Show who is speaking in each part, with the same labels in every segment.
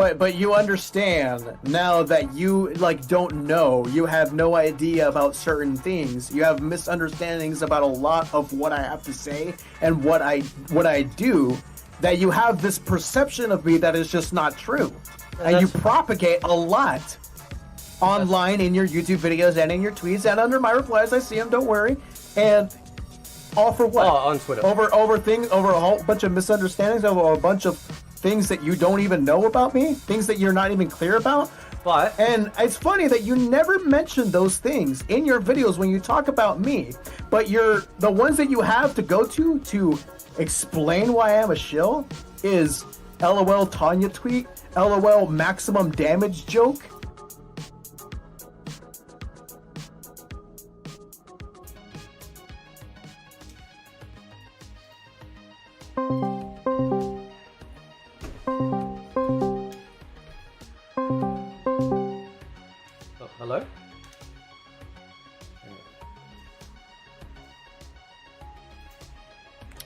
Speaker 1: But you understand now that you like don't know, you have no idea about certain things. You have misunderstandings about a lot of what I have to say and what I do, that you have this perception of me that is just not true. And you propagate a lot online in your YouTube videos and in your tweets and under my replies. I see them, don't worry. And all for what?
Speaker 2: Oh, on Twitter.
Speaker 1: Over a whole bunch of misunderstandings, over a bunch of things that you don't even know about me, things that you're not even clear about. And it's funny that you never mention those things in your videos when you talk about me, but the ones that you have to go to explain why I'm a shill is LOL Tanya tweet, LOL maximum damage joke.
Speaker 2: Hello?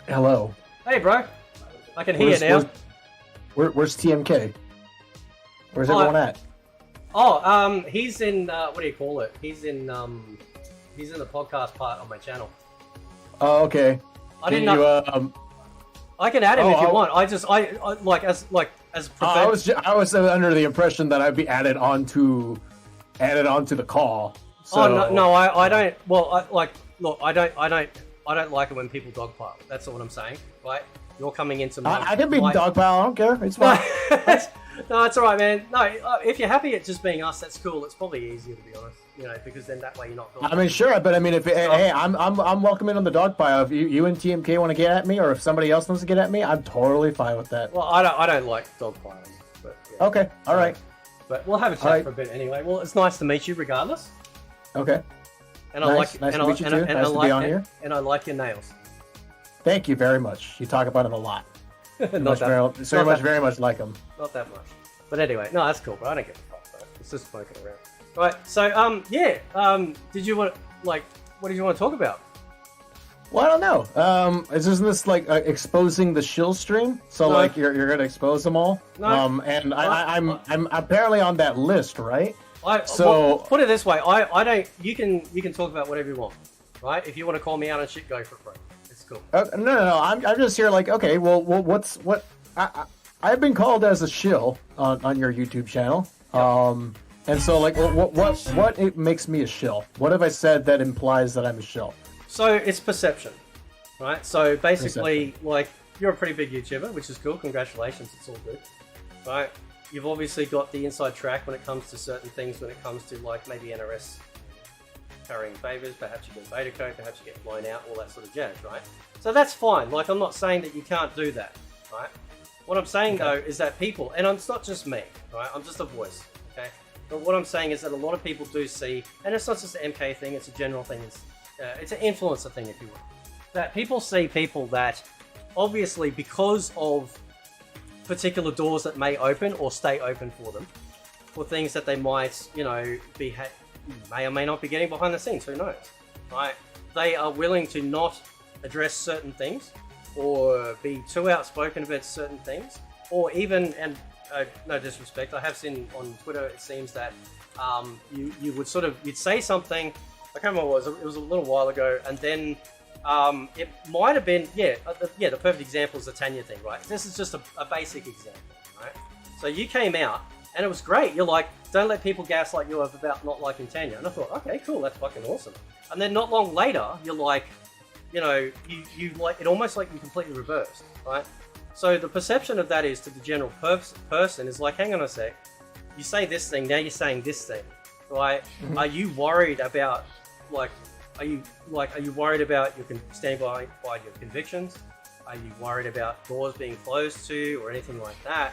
Speaker 1: Hello.
Speaker 2: Hey, bro. I can hear you now.
Speaker 1: Where's TMK? Where's everyone at?
Speaker 2: Oh, he's in, what do you call it? He's in the podcast part of my channel.
Speaker 1: Oh, okay.
Speaker 2: I didn't know. I can add him if you want. I was
Speaker 1: under the impression that I'd be added onto the call. So.
Speaker 2: Oh no, I don't. Well, look, I don't like it when people dogpile. That's what I'm saying, right? You're coming into my.
Speaker 1: I can be dogpile. I don't care. It's fine.
Speaker 2: No, it's all right, man. No, if you're happy at just being us, that's cool. It's probably easier, to be honest. You know, because then that way you're not.
Speaker 1: I mean, sure, but I mean, hey, I'm welcoming on the dogpile. If you and TMK want to get at me, or if somebody else wants to get at me, I'm totally fine with that.
Speaker 2: Well, I don't like dogpiling, but yeah.
Speaker 1: Okay, all right.
Speaker 2: But we'll have a chat for a bit anyway. Well, it's nice to meet you, regardless.
Speaker 1: Okay.
Speaker 2: And
Speaker 1: nice to meet you too. Nice to be on here.
Speaker 2: And I like your nails.
Speaker 1: Thank you very much. You talk about them a lot.
Speaker 2: Very
Speaker 1: much like them.
Speaker 2: Not that much. But anyway, no, that's cool, bro. I don't give a fuck, bro. It's just smoking around. Right, so, did you want, what did you want to talk about?
Speaker 1: Well, I don't know. Isn't this, exposing the shill stream? So,
Speaker 2: No.
Speaker 1: You're going to expose them all?
Speaker 2: No.
Speaker 1: And I'm apparently on that list, right?
Speaker 2: Put it this way, I don't, you can talk about whatever you want, right? If you want to call me out on shit, go for it, bro. It's cool.
Speaker 1: No. I'm just here okay, what I've been called as a shill on your YouTube channel. Yep. And so, what it makes me a shill? What have I said that implies that I'm a shill?
Speaker 2: So it's perception, right? So basically, you're a pretty big YouTuber, which is cool. Congratulations, it's all good, right? You've obviously got the inside track when it comes to certain things. When it comes to maybe NRS carrying favors, perhaps you get beta code, perhaps you get blown out, all that sort of jazz, right? So that's fine. I'm not saying that you can't do that, right? What I'm saying though is that people, and it's not just me, right? I'm just a voice, okay? But what I'm saying is that a lot of people do see, and it's not just an MK thing, it's a general thing, it's an influencer thing, if you will. That people see people that, obviously, because of particular doors that may open or stay open for them, for things that they might, may or may not be getting behind the scenes, who knows, right? They are willing to not address certain things, or be too outspoken about certain things, or even, and no disrespect, I have seen on Twitter, it seems that you would you'd say something, I can't remember what it was a little while ago, and then it might have been, the perfect example is the Tanya thing, right? This is just a basic example, right? So you came out, and it was great, you're like, don't let people gaslight you about not liking Tanya, and I thought, okay, cool, that's fucking awesome. And then not long later, you're like, it almost you completely reversed, right? So the perception of that is to the general person is hang on a sec, you say this thing, now you're saying this thing, right? Mm-hmm. Are you worried about, are you worried about standing by your convictions? Are you worried about doors being closed to or anything like that?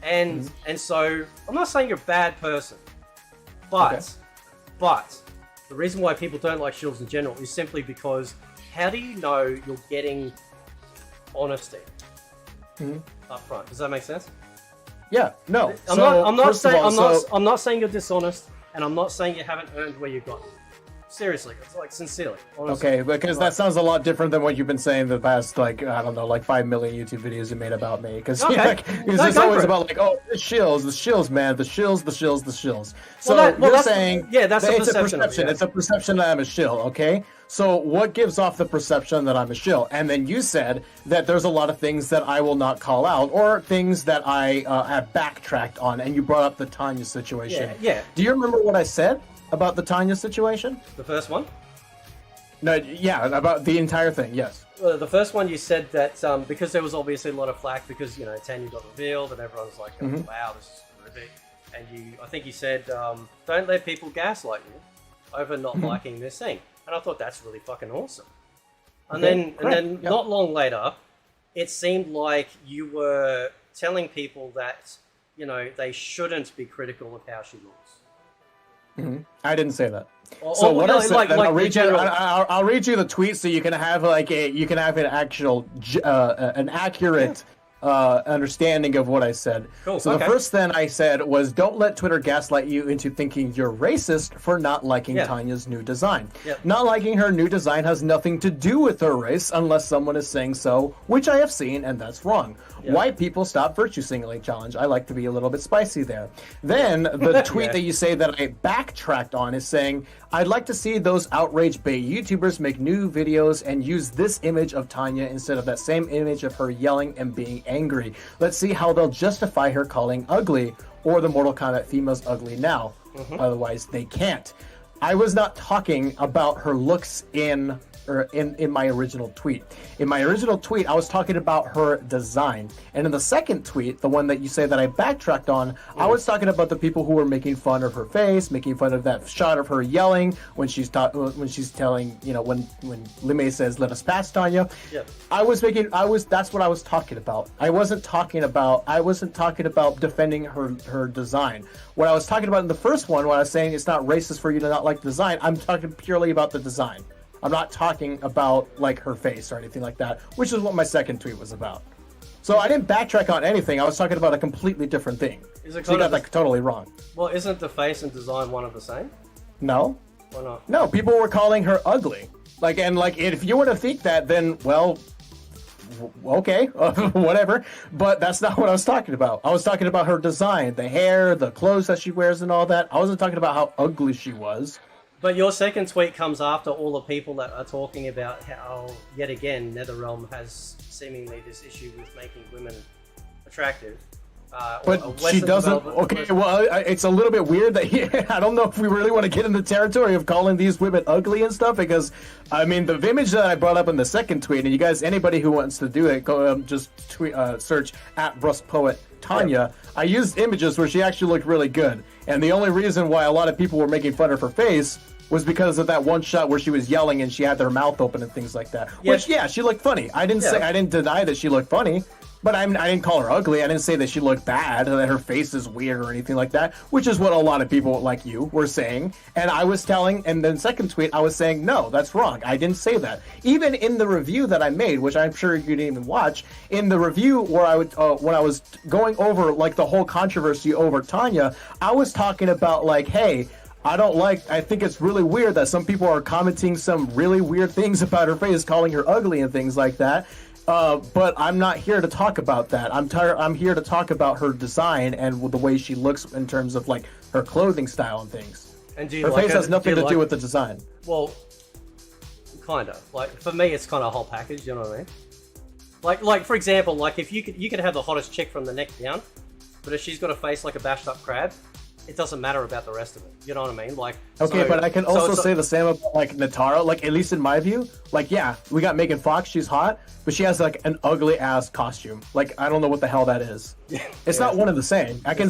Speaker 2: And so I'm not saying you're a bad person, but the reason why people don't like shills in general is simply because how do you know you're getting honesty up front? Does that make sense?
Speaker 1: Yeah, no.
Speaker 2: I'm not saying you're dishonest, and I'm not saying you haven't earned where you got. Seriously, it's like sincerely. Honestly.
Speaker 1: Okay, because that sounds a lot different than what you've been saying the past, like, I don't know, like 5 million YouTube videos you made about me. Because it's always about, like, oh, the shills, man, the shills. So you're saying
Speaker 2: that's a
Speaker 1: it's a
Speaker 2: perception.
Speaker 1: It's a perception that I'm a shill, okay? So what gives off the perception that I'm a shill? And then you said that there's a lot of things that I will not call out, or things that I have backtracked on, and you brought up the Tanya situation.
Speaker 2: Yeah.
Speaker 1: Do you remember what I said about the Tanya situation?
Speaker 2: The first one?
Speaker 1: No, yeah, about the entire thing, yes.
Speaker 2: The first one you said that because there was obviously a lot of flack because, Tanya got revealed and everyone's like, oh, wow, this is terrific. And I think you said, don't let people gaslight you over not liking this thing. And I thought that's really fucking awesome. And then not long later, it seemed like you were telling people that, they shouldn't be critical of how she looks.
Speaker 1: I didn't say that. So what I said, I'll read you the tweet so you can have an actual an accurate understanding of what I said.
Speaker 2: Cool.
Speaker 1: So the first thing I said was, don't let Twitter gaslight you into thinking you're racist for not liking Tanya's new design. Not liking her new design has nothing to do with her race unless someone is saying so, which I have seen, and that's wrong. White people stop virtue signaling challenge. I like to be a little bit spicy there. Then the tweet that you say that I backtracked on is saying, I'd like to see those outraged Bay YouTubers make new videos and use this image of Tanya instead of that same image of her yelling and being angry. Let's see how they'll justify her calling ugly, or the Mortal Kombat females ugly now. Otherwise, they can't. I was not talking about her looks in my original tweet. In my original tweet, I was talking about her design. And in the second tweet, the one that you say that I backtracked on, I was talking about the people who were making fun of her face, making fun of that shot of her yelling when she's telling, when Lime says, "Let us pass, Tanya." That's what I was talking about. I wasn't talking about defending her design. What I was talking about in the first one, when I was saying it's not racist for you to not like the design, I'm talking purely about the design. I'm not talking about like her face or anything like that, which is what my second tweet was about. So I didn't backtrack on anything. I was talking about a completely different thing. So you got that totally wrong.
Speaker 2: Well, isn't the face and design one of the same?
Speaker 1: No.
Speaker 2: Why not?
Speaker 1: No, people were calling her ugly. If you were to think that, then well, okay, whatever. But that's not what I was talking about. I was talking about her design, the hair, the clothes that she wears, and all that. I wasn't talking about how ugly she was.
Speaker 2: But your second tweet comes after all the people that are talking about how, yet again, NetherRealm has seemingly this issue with making women attractive.
Speaker 1: But she doesn't. Okay, well, it's a little bit weird that I don't know if we really want to get in the territory of calling these women ugly and stuff, because I mean the image that I brought up in the second tweet, and you guys, anybody who wants to do it, go just tweet, search at BruskPoet Tanya. I used images where she actually looked really good, and the only reason why a lot of people were making fun of her face was because of that one shot where she was yelling and she had her mouth open and things like that. Which, she looked funny. I didn't deny that she looked funny. But I didn't call her ugly. I didn't say that she looked bad, or that her face is weird or anything like that, which is what a lot of people like you were saying. And I was telling, and then second tweet, I was saying, no, that's wrong. I didn't say that. Even in the review that I made, which I'm sure you didn't even watch, in the review where when I was going over like the whole controversy over Tanya, I was talking about like, hey, I think it's really weird that some people are commenting some really weird things about her face, calling her ugly and things like that. But I'm not here to talk about that. I'm here to talk about her design and the way she looks in terms of like her clothing style and things. And her face has nothing to do with the design.
Speaker 2: Well, kind of. Like for me, it's kind of a whole package. You know what I mean? Like for example, like if you could have the hottest chick from the neck down, but if she's got a face like a bashed up crab, it doesn't matter about the rest of it. You know what I mean? Like
Speaker 1: but I can also say the same about like Natara. Like at least in my view, like we got Megan Fox. She's hot, but she has like an ugly ass costume. Like I don't know what the hell that is. It's not one and the same. I can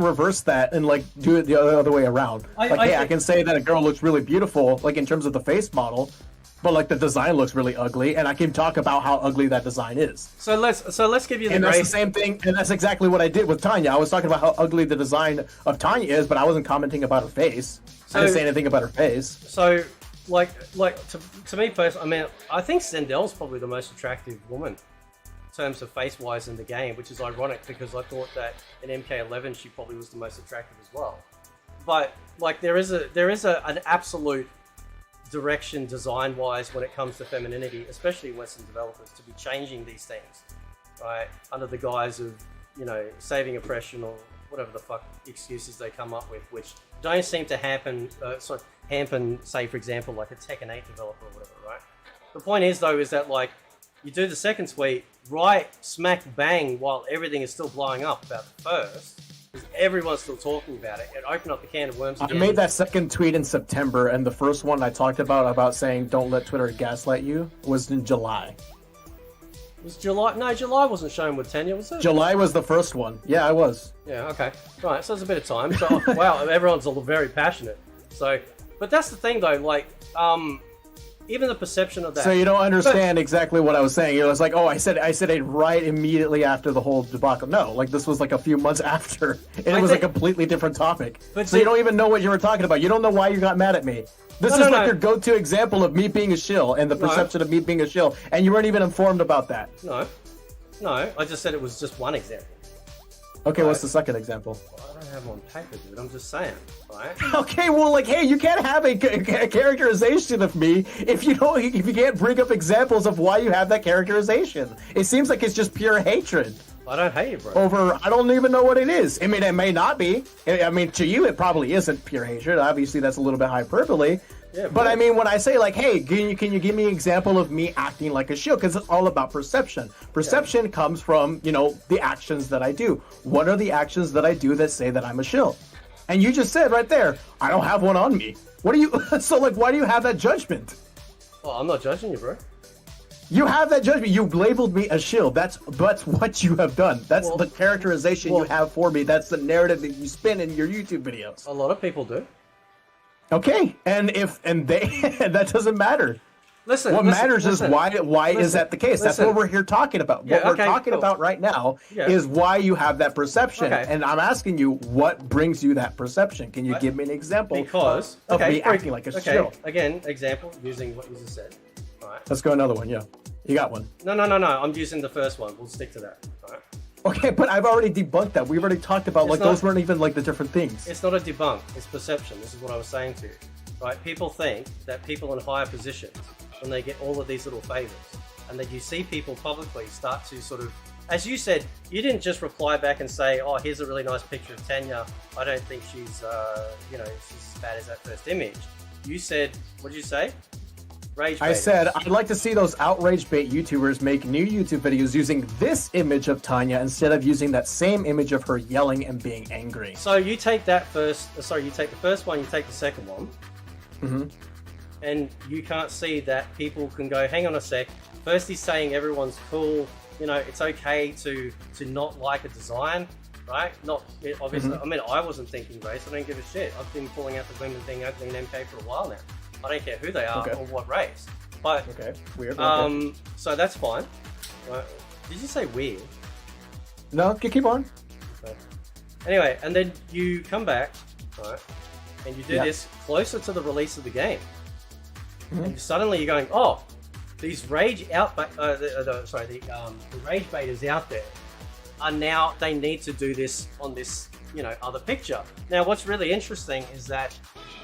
Speaker 1: reverse that and like do it the other way around. I can say that a girl looks really beautiful, like in terms of the face model, but like the design looks really ugly, and I can talk about how ugly that design is.
Speaker 2: So let's give you the.
Speaker 1: And that's the same thing, and that's exactly what I did with Tanya. I was talking about how ugly the design of Tanya is, but I wasn't commenting about her face. I didn't say anything about her face.
Speaker 2: So, like to me personally, I mean, I think Sendel's probably the most attractive woman in terms of face-wise in the game, which is ironic because I thought that in MK11 she probably was the most attractive as well. but like there is an absolute direction design wise when it comes to femininity, especially Western developers, to be changing these things, right, under the guise of, you know, saving oppression or whatever the fuck excuses they come up with, which don't seem to hamper, say, for example, like a Tekken 8 developer or whatever, right? The point is, though, is that, like, you do the second tweet right smack bang while everything is still blowing up about the first, because everyone's still talking about it. It opened up the can of worms again.
Speaker 1: I made that second tweet in September, and the first one I talked about saying don't let Twitter gaslight you, was in July.
Speaker 2: Was July? No, July wasn't shown with Tanya, was it?
Speaker 1: July was the first one. Yeah, I was.
Speaker 2: Yeah, okay. Right, so there's a bit of time. So, wow, everyone's all very passionate. So, but that's the thing, though, like, even the perception of that.
Speaker 1: So you don't understand exactly what I was saying. It was like, oh, I said it right immediately after the whole debacle. No, like this was like a few months after, and it was a completely different topic.
Speaker 2: But
Speaker 1: so you don't even know what you were talking about. You don't know why you got mad at me. This is like your go-to example of me being a shill and the perception of me being a shill, and you weren't even informed about that.
Speaker 2: No, I just said it was just one example.
Speaker 1: Okay, what's the second example?
Speaker 2: Well, I don't have them on paper, dude. I'm just saying, right?
Speaker 1: Okay, well, like, hey, you can't have a characterization of me if you can't bring up examples of why you have that characterization. It seems like it's just pure hatred.
Speaker 2: I don't hate you, bro.
Speaker 1: Over, I don't even know what it is. I mean, it may not be. I mean, to you, it probably isn't pure hatred. Obviously, that's a little bit hyperbole. Yeah, but I mean, when I say like, hey, can you give me an example of me acting like a shill? Because it's all about perception. Perception comes from, you know, the actions that I do. What are the actions that I do that say that I'm a shill? And you just said right there, I don't have one on me. What do you? So like, why do you have that judgment?
Speaker 2: Well, I'm not judging you, bro.
Speaker 1: You have that judgment. You labeled me a shill. That's what you have done. That's the characterization you have for me. That's the narrative that you spin in your YouTube videos.
Speaker 2: A lot of people do.
Speaker 1: Okay, and that doesn't matter. What matters is why is that the case? That's what we're here talking about. What we're talking about right now is why you have that perception. Okay. And I'm asking you, what brings you that perception? Can you give me an example of me acting like a shill?
Speaker 2: Again, example, using what you just said. All right.
Speaker 1: Let's go another one, yeah. You got one.
Speaker 2: No. I'm using the first one. We'll stick to that. All right.
Speaker 1: Okay, but I've already debunked that. We've already talked about, those weren't even, like, the different things.
Speaker 2: It's not a debunk. It's perception. This is what I was saying to you. Right? People think that people in higher positions, when they get all of these little favors, and that you see people publicly start to sort of, as you said, you didn't just reply back and say, oh, here's a really nice picture of Tanya. I don't think she's, she's as bad as that first image. You said, what did you say?
Speaker 1: I said, I'd like to see those outrage bait YouTubers make new YouTube videos using this image of Tanya instead of using that same image of her yelling and being angry.
Speaker 2: So you take that first, you take the first one, you take the second one, and you can't see that people can go, hang on a sec, first he's saying everyone's cool, you know, it's okay to not like a design, right? Obviously, I mean, I wasn't thinking race, I don't give a shit. I've been pulling out the women being ugly in MK for a while now. I don't care who they are or what race. But
Speaker 1: weird.
Speaker 2: So that's fine. Right. Did you say weird?
Speaker 1: No, keep on.
Speaker 2: Okay. Anyway, and then you come back, right? And you do this closer to the release of the game. And suddenly you're going, oh, these rage the rage baiters out there are now, they need to do this on this, you know, other picture. Now, what's really interesting is that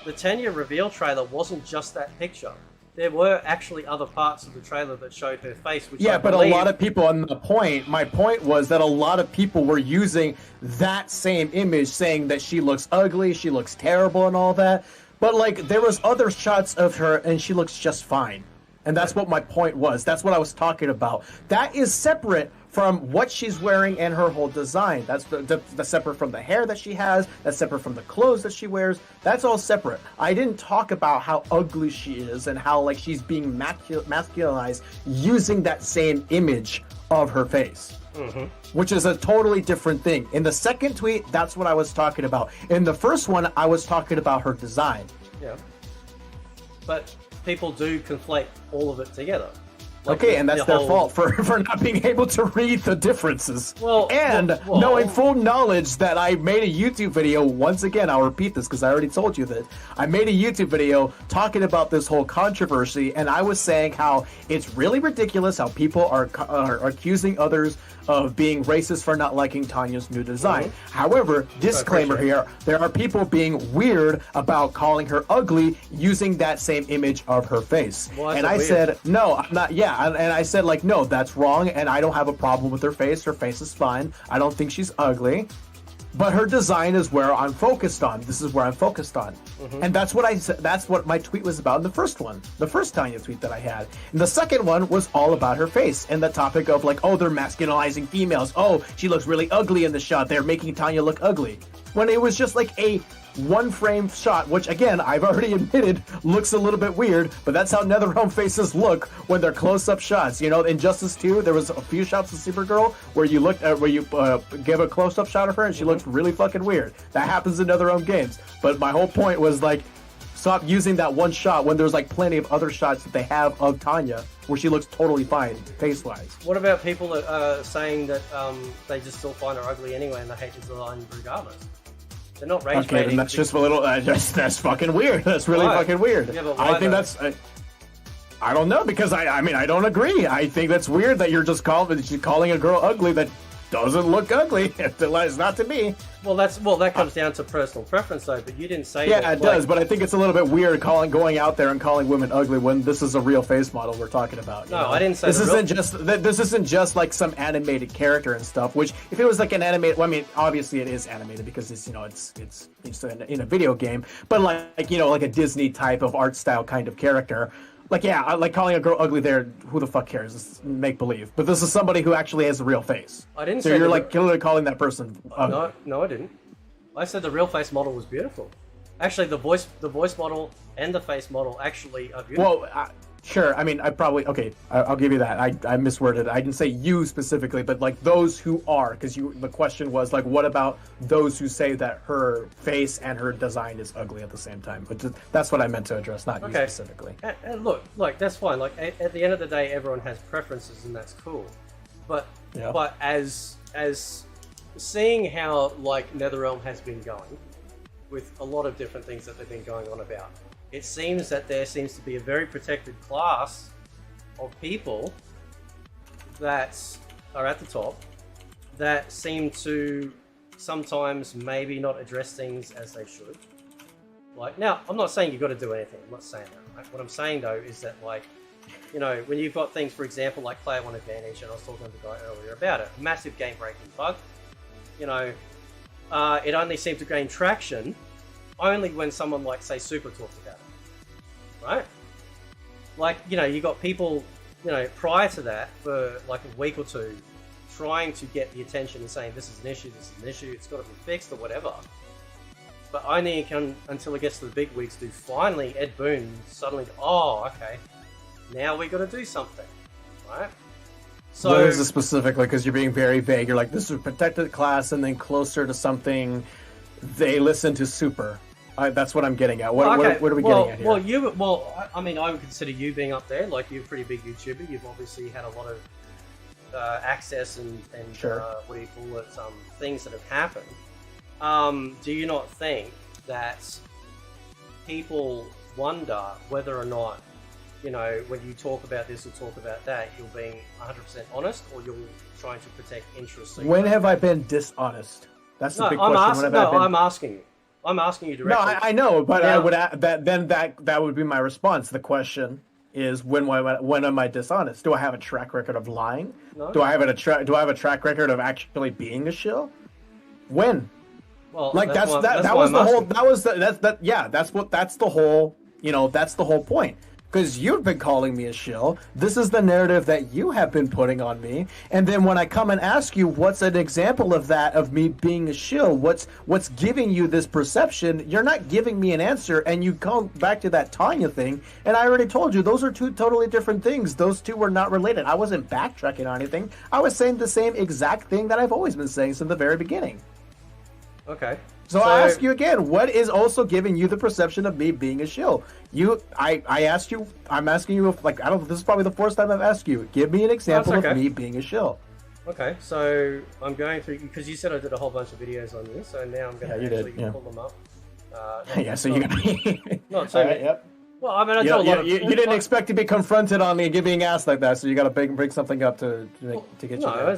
Speaker 2: the Tanya reveal trailer wasn't just that picture. There were actually other parts of the trailer that showed her face. Which
Speaker 1: but a lot of people, and my point was that a lot of people were using that same image, saying that she looks ugly, she looks terrible, and all that. But like, there was other shots of her, and she looks just fine. And that's what my point was. That's what I was talking about. That is separate from what she's wearing and her whole design. That's separate from the hair that she has. That's separate from the clothes that she wears. That's all separate. I didn't talk about how ugly she is and how like she's being masculinized using that same image of her face. Which is a totally different thing. In the second tweet, that's what I was talking about. In the first one, I was talking about her design. Yeah.
Speaker 2: But people do conflate all of it together.
Speaker 1: Like and that's their fault for not being able to read the differences. Knowing full knowledge that I made a YouTube video, once again, I'll repeat this because I already told you that, I made a YouTube video talking about this whole controversy, and I was saying how it's really ridiculous how people are accusing others of being racist for not liking Tanya's new design. However, disclaimer here, there are people being weird about calling her ugly using that same image of her face.
Speaker 2: Well,
Speaker 1: and I said, no, I'm not, and I said, like, no, that's wrong, and I don't have a problem with her face. Her face is fine. I don't think she's ugly. But her design is where I'm focused on. This is where I'm focused on. And that's what I said. That's what my tweet was about in the first one. The first Tanya tweet that I had. And the second one was all about her face and the topic of like, oh, they're masculinizing females. Oh, she looks really ugly in the shot. They're making Tanya look ugly. When it was just like a one frame shot, which again, I've already admitted looks a little bit weird, but that's how NetherRealm faces look when they're close-up shots. You know, in Justice 2, there was a few shots of Supergirl where you look at, where you give a close-up shot of her and she looks really fucking weird. That happens in NetherRealm games. But my whole point was like, stop using that one shot when there's like plenty of other shots that they have of Tanya where she looks totally fine face-wise.
Speaker 2: What about people that are saying that they just still find her ugly anyway and they hate the design regardless? They're not rage
Speaker 1: okay, then that's just a little. That's fucking weird. That's really fucking weird.
Speaker 2: Yeah,
Speaker 1: I think that's. I don't know because I mean I don't agree. I think that's weird that you're just calling a girl ugly that doesn't look ugly. It's not to me.
Speaker 2: Well, that comes down to personal preference though. But you didn't say.
Speaker 1: Yeah,
Speaker 2: that,
Speaker 1: it does. But I think it's a little bit weird going out there and calling women ugly when this is a real face model we're talking about.
Speaker 2: No, I didn't say
Speaker 1: this isn't just like some animated character and stuff. Which if it was like an animated, well, I mean, obviously it is animated because it's it's in a video game. But like like a Disney type of art style kind of character. Like, yeah, like calling a girl ugly there, who the fuck cares? It's make-believe. But this is somebody who actually has a real face.
Speaker 2: I didn't
Speaker 1: say... So you're, like, literally calling that person ugly.
Speaker 2: No, I didn't. I said the real face model was beautiful. Actually, the voice model and the face model actually are beautiful.
Speaker 1: Well, sure. I mean, I'll give you that. I misworded it. I didn't say you specifically, but, like, those who are. Because the question was, like, what about those who say that her face and her design is ugly at the same time? But that's what I meant to address, not you specifically.
Speaker 2: And look, like, that's fine. Like, at the end of the day, everyone has preferences, and that's cool. But as seeing how, like, NetherRealm has been going with a lot of different things that they've been going on about, it seems that there seems to be a very protected class of people that are at the top that seem to sometimes maybe not address things as they should. Like, now, I'm not saying you've got to do anything. I'm not saying that. Right? What I'm saying, though, is that, like, when you've got things, for example, like Player One Advantage, and I was talking to the guy earlier about it, massive game-breaking bug. It only seemed to gain traction only when someone like, say, Super talked about it, right? Like, you got people, prior to that, for like a week or two, trying to get the attention and saying, this is an issue, it's got to be fixed or whatever. But only until it gets to the big weeks do finally Ed Boon suddenly go, oh, okay, now we got to do something, right? So,
Speaker 1: what is this specifically? Because you're being very vague. You're like, this is a protected class, and then closer to something, they listen to Super. That's what I'm getting at. What are we getting at here?
Speaker 2: I mean, I would consider you being up there. Like, you're a pretty big YouTuber. You've obviously had a lot of access and
Speaker 1: sure.
Speaker 2: What do you call it? Things that have happened. Do you not think that people wonder whether or not, when you talk about this or talk about that, you're being 100% honest, or you're trying to protect interests?
Speaker 1: When have I been dishonest? That's the big question.
Speaker 2: I'm asking you. I'm asking you directly.
Speaker 1: No, I know, but I would that would be my response. The question is, when am I dishonest? Do I have a track record of lying?
Speaker 2: No.
Speaker 1: Do I have a track record of actually being a shill? When?
Speaker 2: Well,
Speaker 1: like that's the whole point. Because you've been calling me a shill. This is the narrative that you have been putting on me. And then when I come and ask you, what's an example of that, of me being a shill? What's giving you this perception? You're not giving me an answer. And you come back to that Tanya thing. And I already told you, those are two totally different things. Those two were not related. I wasn't backtracking on anything. I was saying the same exact thing that I've always been saying since the very beginning.
Speaker 2: Okay.
Speaker 1: So I ask you again, what is also giving you the perception of me being a shill? I asked you, I'm asking you, this is probably the first time I've asked you, give me an example of me being a shill.
Speaker 2: Okay, so I'm going through, because you said I did a whole bunch of videos on this, so now I'm going to actually pull them up.
Speaker 1: So you got
Speaker 2: not so many.
Speaker 1: Yep.
Speaker 2: Well, I mean, I do a lot of.
Speaker 1: You didn't expect to be confronted on being asked like that, so you got to bring something up to get you.
Speaker 2: No,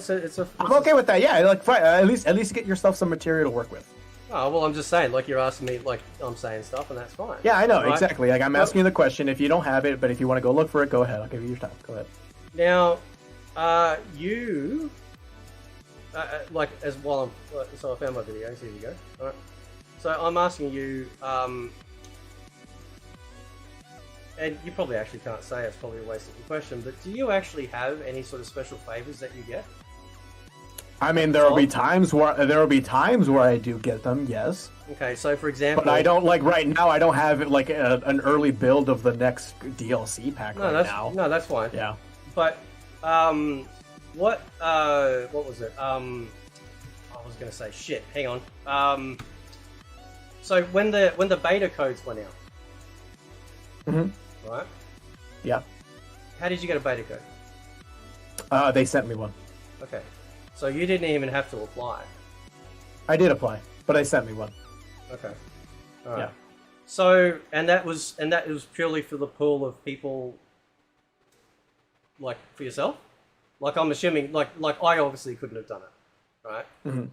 Speaker 1: I'm okay with that. Yeah, like fine, at least get yourself some material to work with.
Speaker 2: Oh well, I'm just saying, like you're asking me, like I'm saying stuff, and that's fine.
Speaker 1: Yeah, I know
Speaker 2: right?
Speaker 1: exactly. Like I'm asking you the question. If you don't have it, but if you want to go look for it, go ahead. I'll give you your time. Go ahead.
Speaker 2: Now, you like as while I'm so I found my videos. Here we go. All right. So I'm asking you. And you probably actually can't say, it's probably a waste of the question, but do you actually have any sort of special favors that you get?
Speaker 1: I mean, there will be times where I do get them, yes.
Speaker 2: Okay, so for example,
Speaker 1: but I don't like right now. I don't have like an early build of the next DLC pack now.
Speaker 2: No, that's fine.
Speaker 1: Yeah.
Speaker 2: But what was it? I was gonna say shit. Hang on. So when the beta codes went out.
Speaker 1: Mm-hmm.
Speaker 2: Right?
Speaker 1: Yeah.
Speaker 2: How did you get a beta code?
Speaker 1: They sent me one.
Speaker 2: Okay. So you didn't even have to apply.
Speaker 1: I did apply, but they sent me one.
Speaker 2: Okay. All right.
Speaker 1: Yeah.
Speaker 2: So and that was purely for the pool of people, like for yourself. Like I'm assuming, like I obviously couldn't have done it, right?
Speaker 1: Mm-hmm.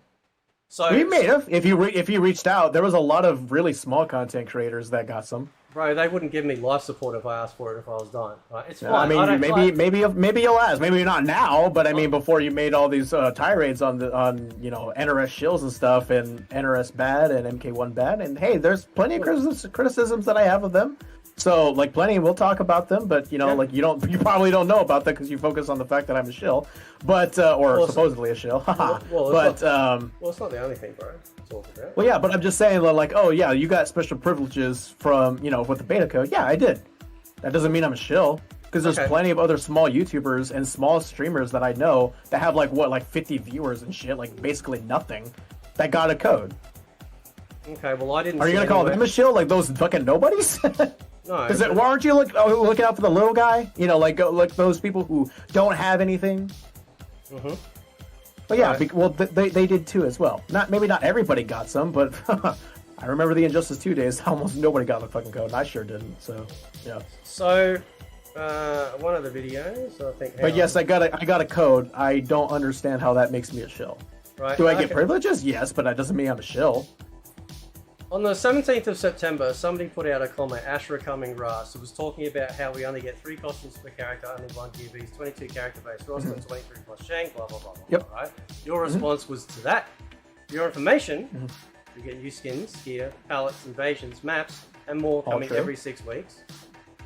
Speaker 2: So
Speaker 1: we may have if you reached out. There was a lot of really small content creators that got some.
Speaker 2: Bro, they wouldn't give me life support if I asked for it if I was dying. Right? It's fine.
Speaker 1: I mean, maybe you'll ask. Maybe not now, but I mean, before you made all these tirades on NRS shills and stuff, and NRS bad and MK1 bad, and hey, there's plenty of criticisms that I have of them. So like plenty, we'll talk about them, but like you probably don't know about that because you focus on the fact that I'm a shill, but supposedly a shill.
Speaker 2: It's not the only thing, bro.
Speaker 1: Well, yeah, but I'm just saying, like, oh yeah, you got special privileges from with the beta code. Yeah, I did. That doesn't mean I'm a shill because there's plenty of other small YouTubers and small streamers that I know that have like 50 viewers and shit, like basically nothing, that got a code.
Speaker 2: Okay, well I didn't.
Speaker 1: Are you gonna call them a shill, like those fucking nobodies?
Speaker 2: No.
Speaker 1: Why aren't you looking out for the little guy? Like those people who don't have anything.
Speaker 2: Mm-hmm.
Speaker 1: But yeah, they did too as well. Maybe not everybody got some, but I remember the Injustice 2 days. Almost nobody got the fucking code, and I sure didn't. So yeah.
Speaker 2: So one of the videos, I think.
Speaker 1: But yes, I got a code. I don't understand how that makes me a shill.
Speaker 2: Right.
Speaker 1: Do I get privileges? Yes, but that doesn't mean I'm a shill.
Speaker 2: On the 17th of September, somebody put out a comment, Ashra Coming Ras, who was talking about how we only get 3 costumes per character, only 1 GBs, 22 character base roster, 23 plus Shang, blah, blah, blah, blah.
Speaker 1: Yep.
Speaker 2: Right? Your response was to that. Your information, you get new skins, gear, palettes, invasions, maps, and more coming every 6 weeks.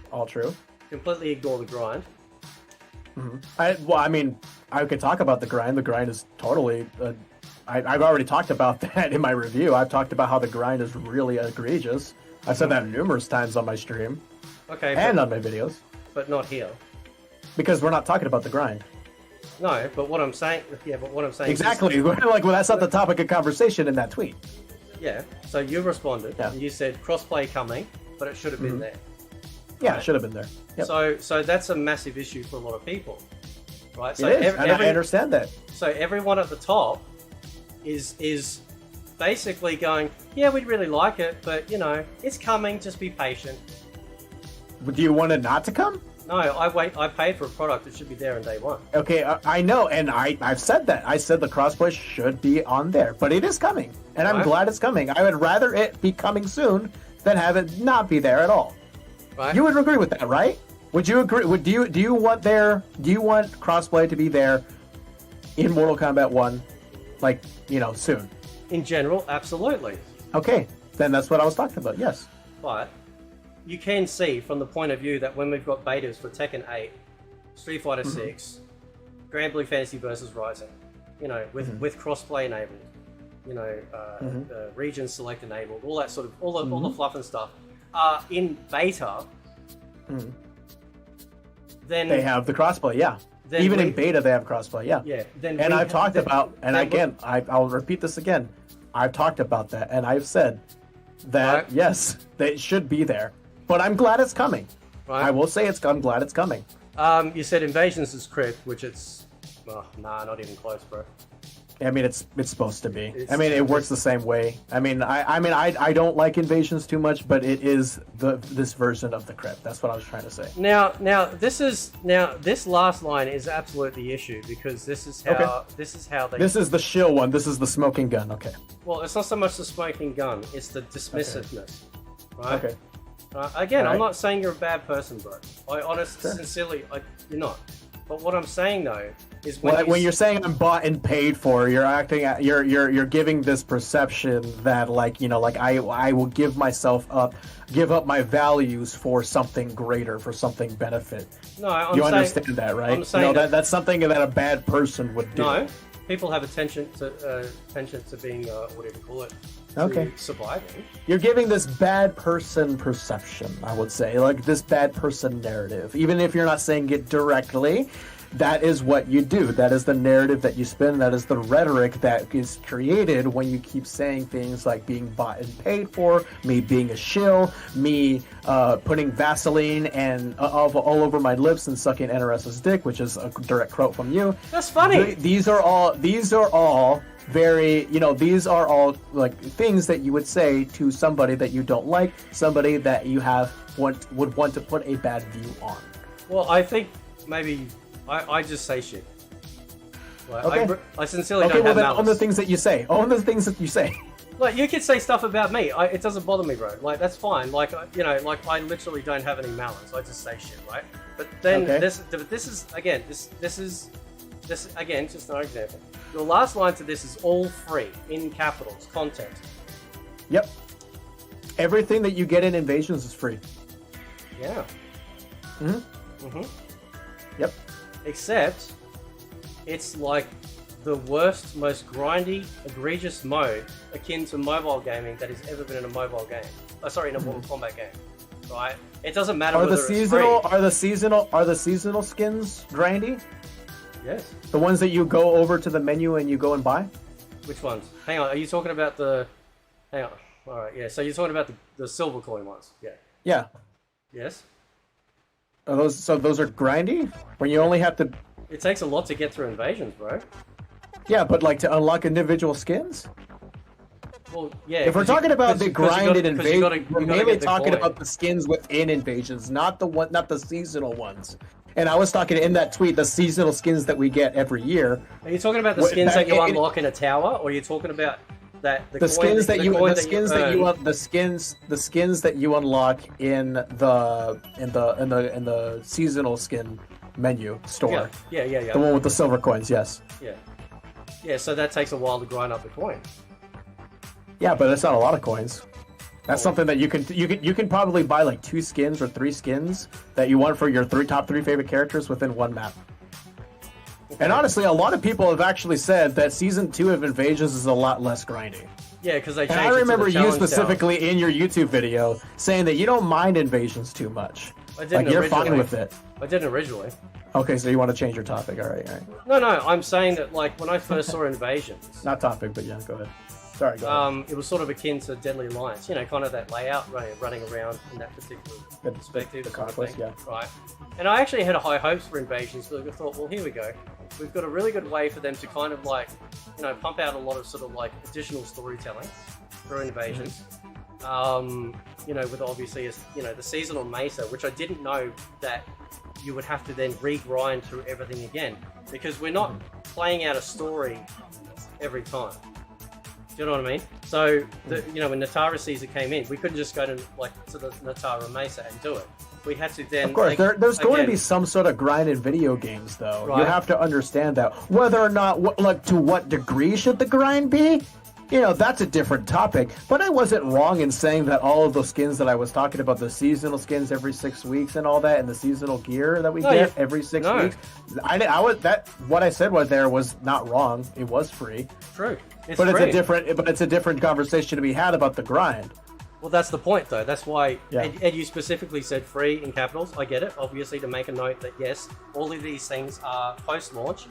Speaker 1: All true.
Speaker 2: Completely ignore the grind.
Speaker 1: I could talk about the grind. The grind is totally... I've already talked about that in my review. I've talked about how the grind is really egregious. I've said that numerous times on my stream.
Speaker 2: Okay.
Speaker 1: And on my videos.
Speaker 2: But not here.
Speaker 1: Because we're not talking about the grind.
Speaker 2: No, but what I'm saying... Yeah, but what I'm saying...
Speaker 1: Exactly. That's not the topic of conversation in that tweet.
Speaker 2: Yeah. So you responded, and you said crossplay coming, but it should have been there.
Speaker 1: Yeah,
Speaker 2: right?
Speaker 1: It should have been there. Yep.
Speaker 2: So that's a massive issue for a lot of people. Right? So
Speaker 1: it is, and I understand that.
Speaker 2: So everyone at the top is basically going, yeah, we'd really like it, but it's coming, just be patient.
Speaker 1: Do you want it not to come?
Speaker 2: No, I paid for a product that should be there on day one.
Speaker 1: Okay, I know, and I've said that. I said the crossplay should be on there, but it is coming, and I'm glad it's coming. I would rather it be coming soon than have it not be there at all.
Speaker 2: Right.
Speaker 1: You would agree with that, right? Would you agree? Do you want crossplay to be there in Mortal Kombat 1? Soon.
Speaker 2: In general, absolutely.
Speaker 1: Okay, then that's what I was talking about, yes.
Speaker 2: But you can see from the point of view that when we've got betas for Tekken 8, Street Fighter 6, Grand Blue Fantasy vs. Rising, with crossplay enabled, region select enabled, all that sort of, all the fluff and stuff, in beta, then...
Speaker 1: They have the crossplay, yeah. Even in beta, they have crossplay, yeah.
Speaker 2: Yeah.
Speaker 1: I've talked about, and again, I'll repeat this again. I've talked about that, and I've said that yes, they should be there. But I'm glad it's coming. Right. I will say I'm glad it's coming.
Speaker 2: You said Invasions is crit, which it's, nah, not even close, bro.
Speaker 1: I mean, it's supposed to be.
Speaker 2: It's
Speaker 1: I mean, it works the same way. I mean, I don't like invasions too much, but it is this version of the crypt. That's what I was trying to say.
Speaker 2: Now this last line is absolutely the issue because this is how they.
Speaker 1: This is the shill one. This is the smoking gun. Okay.
Speaker 2: Well, it's not so much the smoking gun; it's the dismissiveness, right?
Speaker 1: Okay.
Speaker 2: Again,
Speaker 1: Right.
Speaker 2: I'm not saying you're a bad person, bro. Sincerely, you're not. But what I'm saying though is when
Speaker 1: you're saying I'm bought and paid for, you're acting. You're giving this perception that I will give up my values for something greater, for something benefit.
Speaker 2: No, I'm
Speaker 1: you
Speaker 2: saying,
Speaker 1: understand that, right?
Speaker 2: I'm saying
Speaker 1: that's something that a bad person would do.
Speaker 2: No, people have a penchant to being whatever you call it.
Speaker 1: Okay.
Speaker 2: Surviving.
Speaker 1: You're giving this bad person perception, I would say, like this bad person narrative. Even if you're not saying it directly, that is what you do. That is the narrative that you spin. That is the rhetoric that is created when you keep saying things like being bought and paid for, me being a shill, me putting Vaseline and all over my lips and sucking NRS's dick, which is a direct quote from you.
Speaker 2: That's funny.
Speaker 1: These are all very, these are all like things that you would say to somebody that you don't like, somebody that you would want to put a bad view on.
Speaker 2: Well, I think maybe I just say shit. Like,
Speaker 1: okay.
Speaker 2: I sincerely
Speaker 1: okay,
Speaker 2: don't have
Speaker 1: then
Speaker 2: malice.
Speaker 1: on the things that you say. On the things that you say.
Speaker 2: Like, you could say stuff about me. It doesn't bother me, bro. Like, that's fine. Like, I literally don't have any malice. I just say shit, right? But then this is again just another example. The last line to this is all free in capitals content.
Speaker 1: Yep. Everything that you get in Invasions is free.
Speaker 2: Yeah.
Speaker 1: Yep.
Speaker 2: Except it's like the worst, most grindy, egregious mode akin to mobile gaming that has ever been in a mobile game. In a Mortal Kombat game. Right? It doesn't matter
Speaker 1: Are
Speaker 2: whether
Speaker 1: the
Speaker 2: it's free.
Speaker 1: are the seasonal skins grindy?
Speaker 2: Yes.
Speaker 1: The ones that you go over to the menu and you go and buy?
Speaker 2: Which ones? Hang on, are you talking about the... Hang on. Alright, yeah, so you're talking about the silver coin ones. Yeah.
Speaker 1: Yeah.
Speaker 2: Yes?
Speaker 1: Are those are grindy? When you only have to...
Speaker 2: It takes a lot to get through invasions, bro.
Speaker 1: Yeah, but like to unlock individual skins?
Speaker 2: Well, yeah.
Speaker 1: If we're talking about the grinded invasions, we're mainly talking about the skins within invasions, not the seasonal ones. And I was talking in that tweet, the seasonal skins that we get every year.
Speaker 2: Are you talking about the skins that you unlock in a tower, or are you talking about the skins that you
Speaker 1: unlock in the seasonal skin menu store?
Speaker 2: Yeah.
Speaker 1: The one with the silver coins, yes.
Speaker 2: Yeah. So that takes a while to grind up the coin.
Speaker 1: Yeah, but it's not a lot of coins. That's something that you can probably buy like 2 skins or 3 skins that you want for your top 3 favorite characters within one map. Okay. And honestly, a lot of people have actually said that Season 2 of Invasions is a lot less grindy.
Speaker 2: Yeah, because they changed
Speaker 1: And I remember
Speaker 2: it to the
Speaker 1: you specifically
Speaker 2: tower.
Speaker 1: In your YouTube video saying that you don't mind Invasions too much.
Speaker 2: I didn't
Speaker 1: you're
Speaker 2: originally.
Speaker 1: fine with it.
Speaker 2: I didn't originally.
Speaker 1: Okay, so you want to change your topic. All right.
Speaker 2: No, I'm saying that like when I first saw Invasions.
Speaker 1: Not topic, but yeah, go ahead. Sorry, go ahead.
Speaker 2: It was sort of akin to Deadly Alliance, kind of that layout, running around in that particular perspective.
Speaker 1: The conquest, yeah.
Speaker 2: Right. And I actually had high hopes for Invasions, because I thought, well, here we go. We've got a really good way for them to kind of like, pump out a lot of sort of like additional storytelling for Invasions. With obviously, the seasonal Mesa, which I didn't know that you would have to then regrind through everything again, because we're not playing out a story every time. Do you know what I mean? So, when Natara Caesar came in, we couldn't just go to the Natara Mesa and do it. We had to then...
Speaker 1: Of course, there's going to be some sort of grind in video games, though. Right. You have to understand that. Whether or not, to what degree should the grind be? That's a different topic. But I wasn't wrong in saying that all of those skins that I was talking about, the seasonal skins every 6 weeks and all that, and the seasonal gear that we get every 6 weeks. What I said was not wrong. It was free.
Speaker 2: True.
Speaker 1: It's a different conversation to be had about the grind.
Speaker 2: Well, that's the point, though. That's why, and you specifically said free in capitals. I get it, obviously, to make a note that yes, all of these things are post-launch.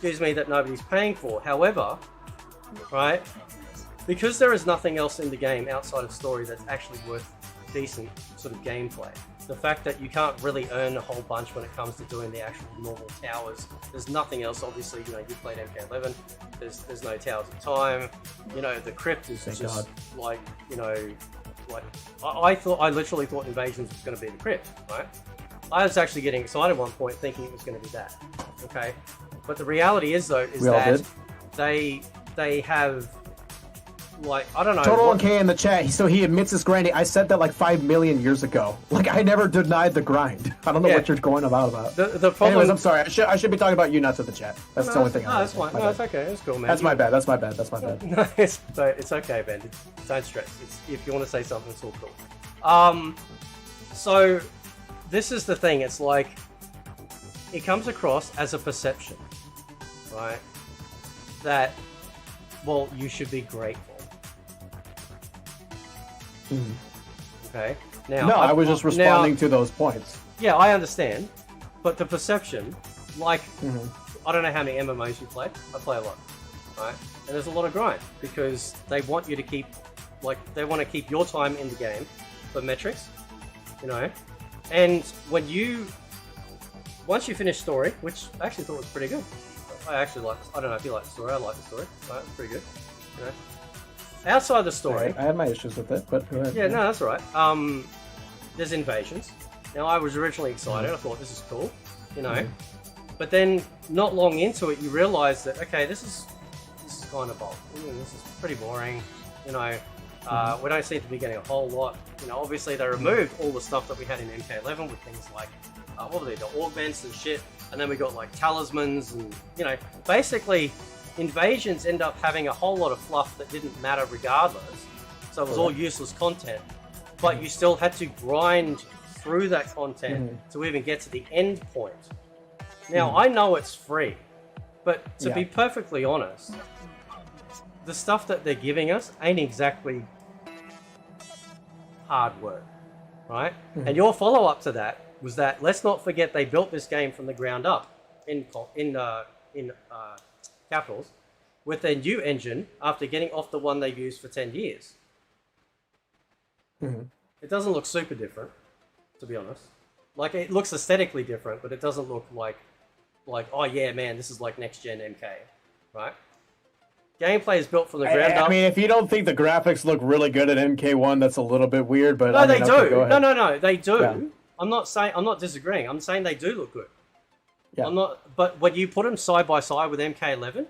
Speaker 2: That nobody's paying for. However, right, because there is nothing else in the game outside of story that's actually worth decent sort of gameplay. the fact that you can't really earn a whole bunch when it comes to doing the actual normal towers. There's nothing else. Obviously, you know, you played MK11. There's no towers of time. You know, the crypt is just like, you know, like I literally thought Invasions was going to be the crypt, right? I was actually getting excited at one point, thinking it was going to be that. Okay, but the reality is though that they have. Like, I don't know.
Speaker 1: Total okay in the chat. So he admits his grinding. I said that like 5 million years ago. Like, I never denied the grind. I don't know what you're going about.
Speaker 2: The problem...
Speaker 1: Anyways, I'm sorry. I should be talking about you, not to the chat. That's the only thing.
Speaker 2: No, that's fine. No, it's okay. It's cool, man.
Speaker 1: That's my bad. That's my bad. That's my bad.
Speaker 2: No, it's okay, Ben. Don't stress. If you want to say something, it's all cool. So this is the thing. It's like it comes across as a perception, right? That, well, you should be grateful. Okay. Now,
Speaker 1: no, I was just responding to those points.
Speaker 2: Yeah, I understand, but the perception, like, I don't know how many MMOs you play. I play a lot, right? And there's a lot of grind because they want you to keep, like, they want to keep your time in the game for metrics, you know. And when once you finish story, which I actually thought was pretty good. I don't know if you like the story. I like the story. Right, it's pretty good, you know. Outside the story,
Speaker 1: I had my issues with it, but go ahead.
Speaker 2: Yeah, no, that's right. There's invasions. Now, I was originally excited. I thought this is cool, you know. But then, not long into it, you realise that okay, this is kind of bold. This is pretty boring, you know. We don't seem to be getting a whole lot. You know, obviously they removed all the stuff that we had in MK11 with things like what were they, the augments and shit, and then we got like talismans and you know, basically. Invasions end up having a whole lot of fluff that didn't matter regardless, so it was all useless content, but you still had to grind through that content to even get to the end point. Now, I know it's free, but to be perfectly honest, the stuff that they're giving us ain't exactly hard work, right? And your follow-up to that was that, let's not forget they built this game from the ground up in capitals, with their new engine after getting off the one they've used for 10 years. It doesn't look super different, to be honest. Like, it looks aesthetically different, but it doesn't look like oh yeah, man, this is like next gen MK, right? Gameplay is built from the ground up.
Speaker 1: I mean, if you don't think the graphics look really good at MK1, that's a little bit weird, but...
Speaker 2: No, they do.
Speaker 1: Okay,
Speaker 2: No, they do. Yeah. I'm not disagreeing. I'm saying they do look good. Yeah. But when you put them side by side with MK11,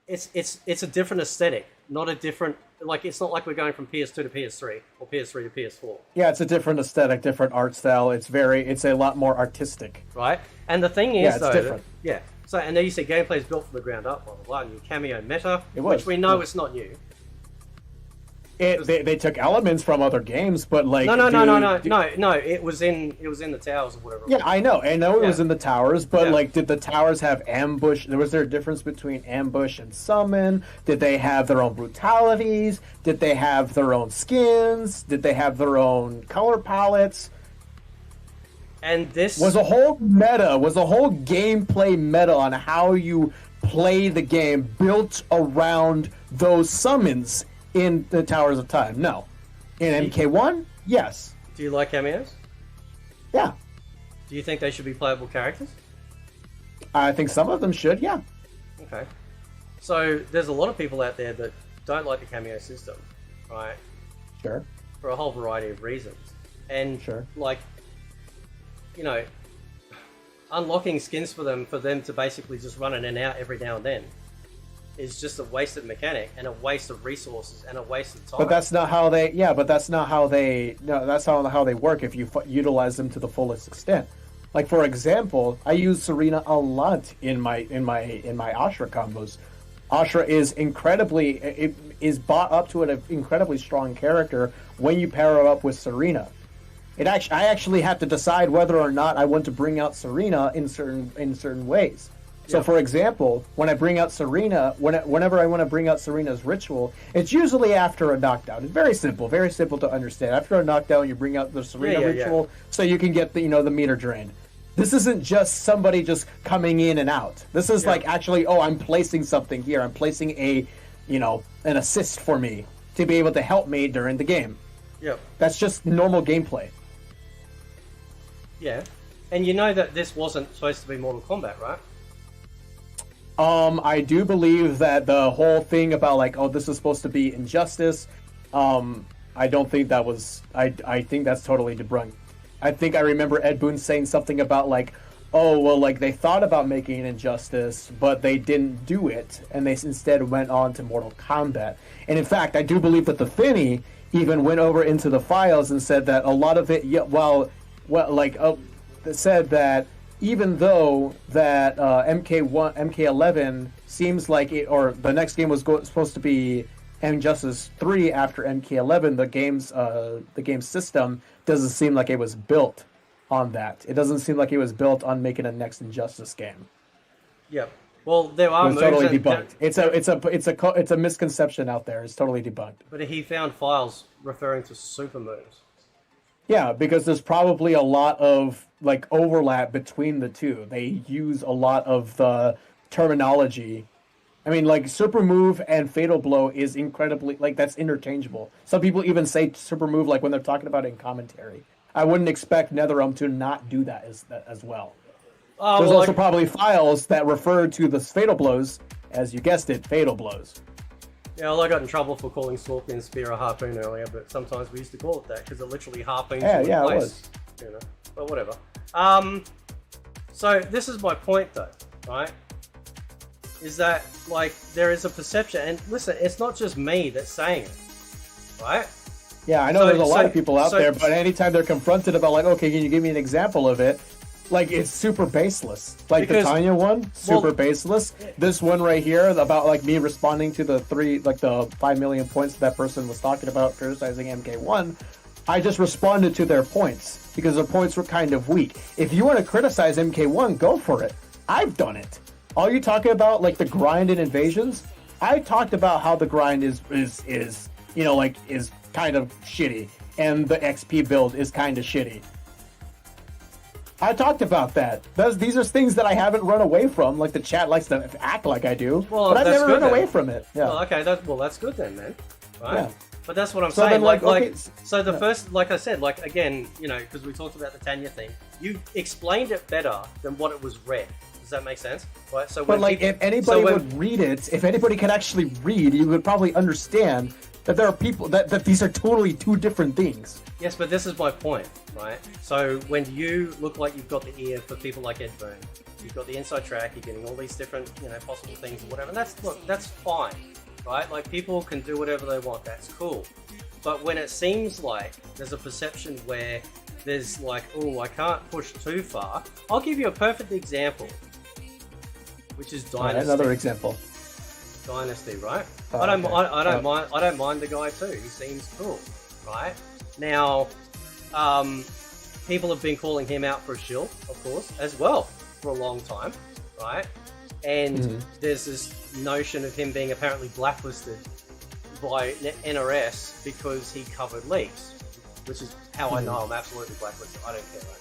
Speaker 2: it's a different aesthetic, not a different, like, it's not like we're going from PS2 to PS3 or PS3 to PS4.
Speaker 1: Yeah, it's a different aesthetic, different art style. It's a lot more artistic.
Speaker 2: Right? And the thing is,
Speaker 1: it's different.
Speaker 2: So, and then you say gameplay is built from the ground up, blah, blah, blah, new cameo meta, which we know it's not new.
Speaker 1: They took elements from other games, but like
Speaker 2: no. It was in the towers or whatever.
Speaker 1: Yeah, I know it was in the towers, but like, did the towers have ambush? Was there a difference between ambush and summon? Did they have their own brutalities? Did they have their own skins? Did they have their own color palettes?
Speaker 2: And this
Speaker 1: was a whole gameplay meta on how you play the game built around those summons. In the Towers of Time, no. In MK1, yes.
Speaker 2: Do you like cameos?
Speaker 1: Yeah.
Speaker 2: Do you think they should be playable characters?
Speaker 1: I think some of them should, yeah.
Speaker 2: Okay. So, there's a lot of people out there that don't like the cameo system, right?
Speaker 1: Sure.
Speaker 2: For a whole variety of reasons. And, like, you know, unlocking skins for them to basically just run in and out every now and then is just a wasted mechanic and a waste of resources and a waste of time.
Speaker 1: But that's not how they. Yeah, but that's not how they. No, that's not how they work. If you utilize them to the fullest extent, like for example, I use Serena a lot in my Ashra combos. Ashra is bought up to an incredibly strong character when you pair her up with Serena. I actually have to decide whether or not I want to bring out Serena in certain ways. So, for example, when I bring out Serena, whenever I want to bring out Serena's ritual, it's usually after a knockdown. It's very simple to understand. After a knockdown, you bring out the Serena ritual so you can get the meter drained. This isn't just somebody just coming in and out. This is like actually, I'm placing something here. I'm placing an assist for me to be able to help me during the game.
Speaker 2: Yep.
Speaker 1: That's just normal gameplay.
Speaker 2: Yeah. And you know that this wasn't supposed to be Mortal Kombat, right?
Speaker 1: I do believe that the whole thing about like, oh, this is supposed to be Injustice, I don't think that was. I think that's totally debunked. I think I remember Ed Boon saying something about like, oh, well, like they thought about making an Injustice, but they didn't do it, and they instead went on to Mortal Kombat. And in fact, I do believe that the Finny even went over into the files and said that a lot of it, said that even though that MK11 seems like it, or the next game was supposed to be Injustice 3 after MK11, the game's system doesn't seem like it was built on that. It doesn't seem like it was built on making a next Injustice game.
Speaker 2: Yep. Well, there are moves
Speaker 1: totally debunked. It's a misconception out there. It's totally debunked.
Speaker 2: But he found files referring to super moves.
Speaker 1: Yeah, because there's probably a lot of like overlap between the two. They use a lot of the terminology. I mean, like super move and fatal blow is incredibly like that's interchangeable. Some people even say super move like when they're talking about it in commentary. I wouldn't expect NetherRealm to not do that as well. There's also probably files that refer to the fatal blows, as you guessed it, fatal blows.
Speaker 2: Yeah, well, I got in trouble for calling Scorpion Spear a harpoon earlier, but sometimes we used to call it that because it literally harpoons you in place.
Speaker 1: It was.
Speaker 2: You know, but whatever. So this is my point, though, right? Is that like there is a perception, and listen, it's not just me that's saying it, right?
Speaker 1: Yeah, I know there's a lot of people out there, but anytime they're confronted about like, okay, can you give me an example of it? Like, it's super baseless. Like the Tanya one, super baseless. This one right here about like me responding to the 5 million points that person was talking about criticizing MK1. I just responded to their points because their points were kind of weak. If you want to criticize MK1, go for it. I've done it. All you talking about like the grind and invasions? I talked about how the grind is kind of shitty and the XP build is kind of shitty. I talked about that. These are things that I haven't run away from. Like the chat likes to act like I do, but I've never run away from it. Yeah.
Speaker 2: Well, okay. That's good then, man. Right. Yeah. But that's what I'm
Speaker 1: saying.
Speaker 2: Then, so the first, like I said, like again, you know, because we talked about the Tanya thing, you explained it better than what it was read. Does that make sense? Right. So,
Speaker 1: but like, if anybody would read it, if anybody could actually read, you would probably understand that there are people that these are totally two different things.
Speaker 2: Yes, but this is my point, right? So when you look like you've got the ear for people like Ed Boon, you've got the inside track, you're getting all these different, you know, possible things or whatever. And that's fine, right? Like people can do whatever they want. That's cool. But when it seems like there's a perception where there's like, oh, I can't push too far. I'll give you a perfect example, which is Dynasty.
Speaker 1: Another example.
Speaker 2: Dynasty, right? I don't mind the guy too. He seems cool, right? Now, people have been calling him out for a shill, of course, as well for a long time, right? And there's this notion of him being apparently blacklisted by NRS because he covered leaks, which is how I know I'm absolutely blacklisted. I don't care, right?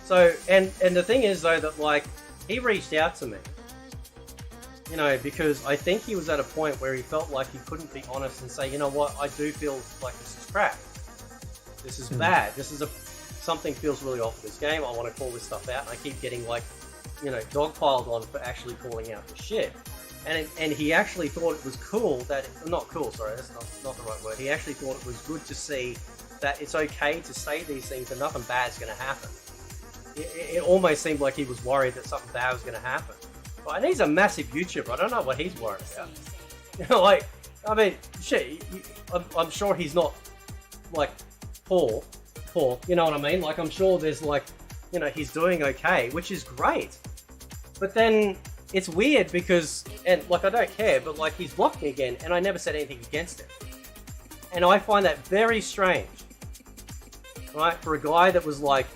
Speaker 2: So, and the thing is though that like he reached out to me. You know, because I think he was at a point where he felt like he couldn't be honest and say, you know what, I do feel like this is crap. This is bad. This is something feels really off with this game. I want to call this stuff out. And I keep getting like, you know, dogpiled on for actually calling out the shit. And he actually thought it was cool that, not cool, sorry, that's not the right word. He actually thought it was good to see that it's okay to say these things and nothing bad's going to happen. It almost seemed like he was worried that something bad was going to happen. But he's a massive YouTuber. I don't know what he's worried about. You know, like, I mean, shit, I'm sure he's not, like, poor. You know what I mean? Like, I'm sure there's, like, you know, he's doing okay, which is great. But then it's weird because, and, like, I don't care, but, like, he's blocked me again, and I never said anything against it. And I find that very strange, right? For a guy that was like,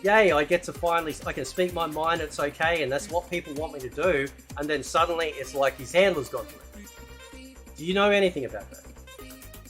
Speaker 2: yay, I get to finally, I can speak my mind, it's okay, and that's what people want me to do, and then suddenly it's like his handler's gone through. Do you know anything about that?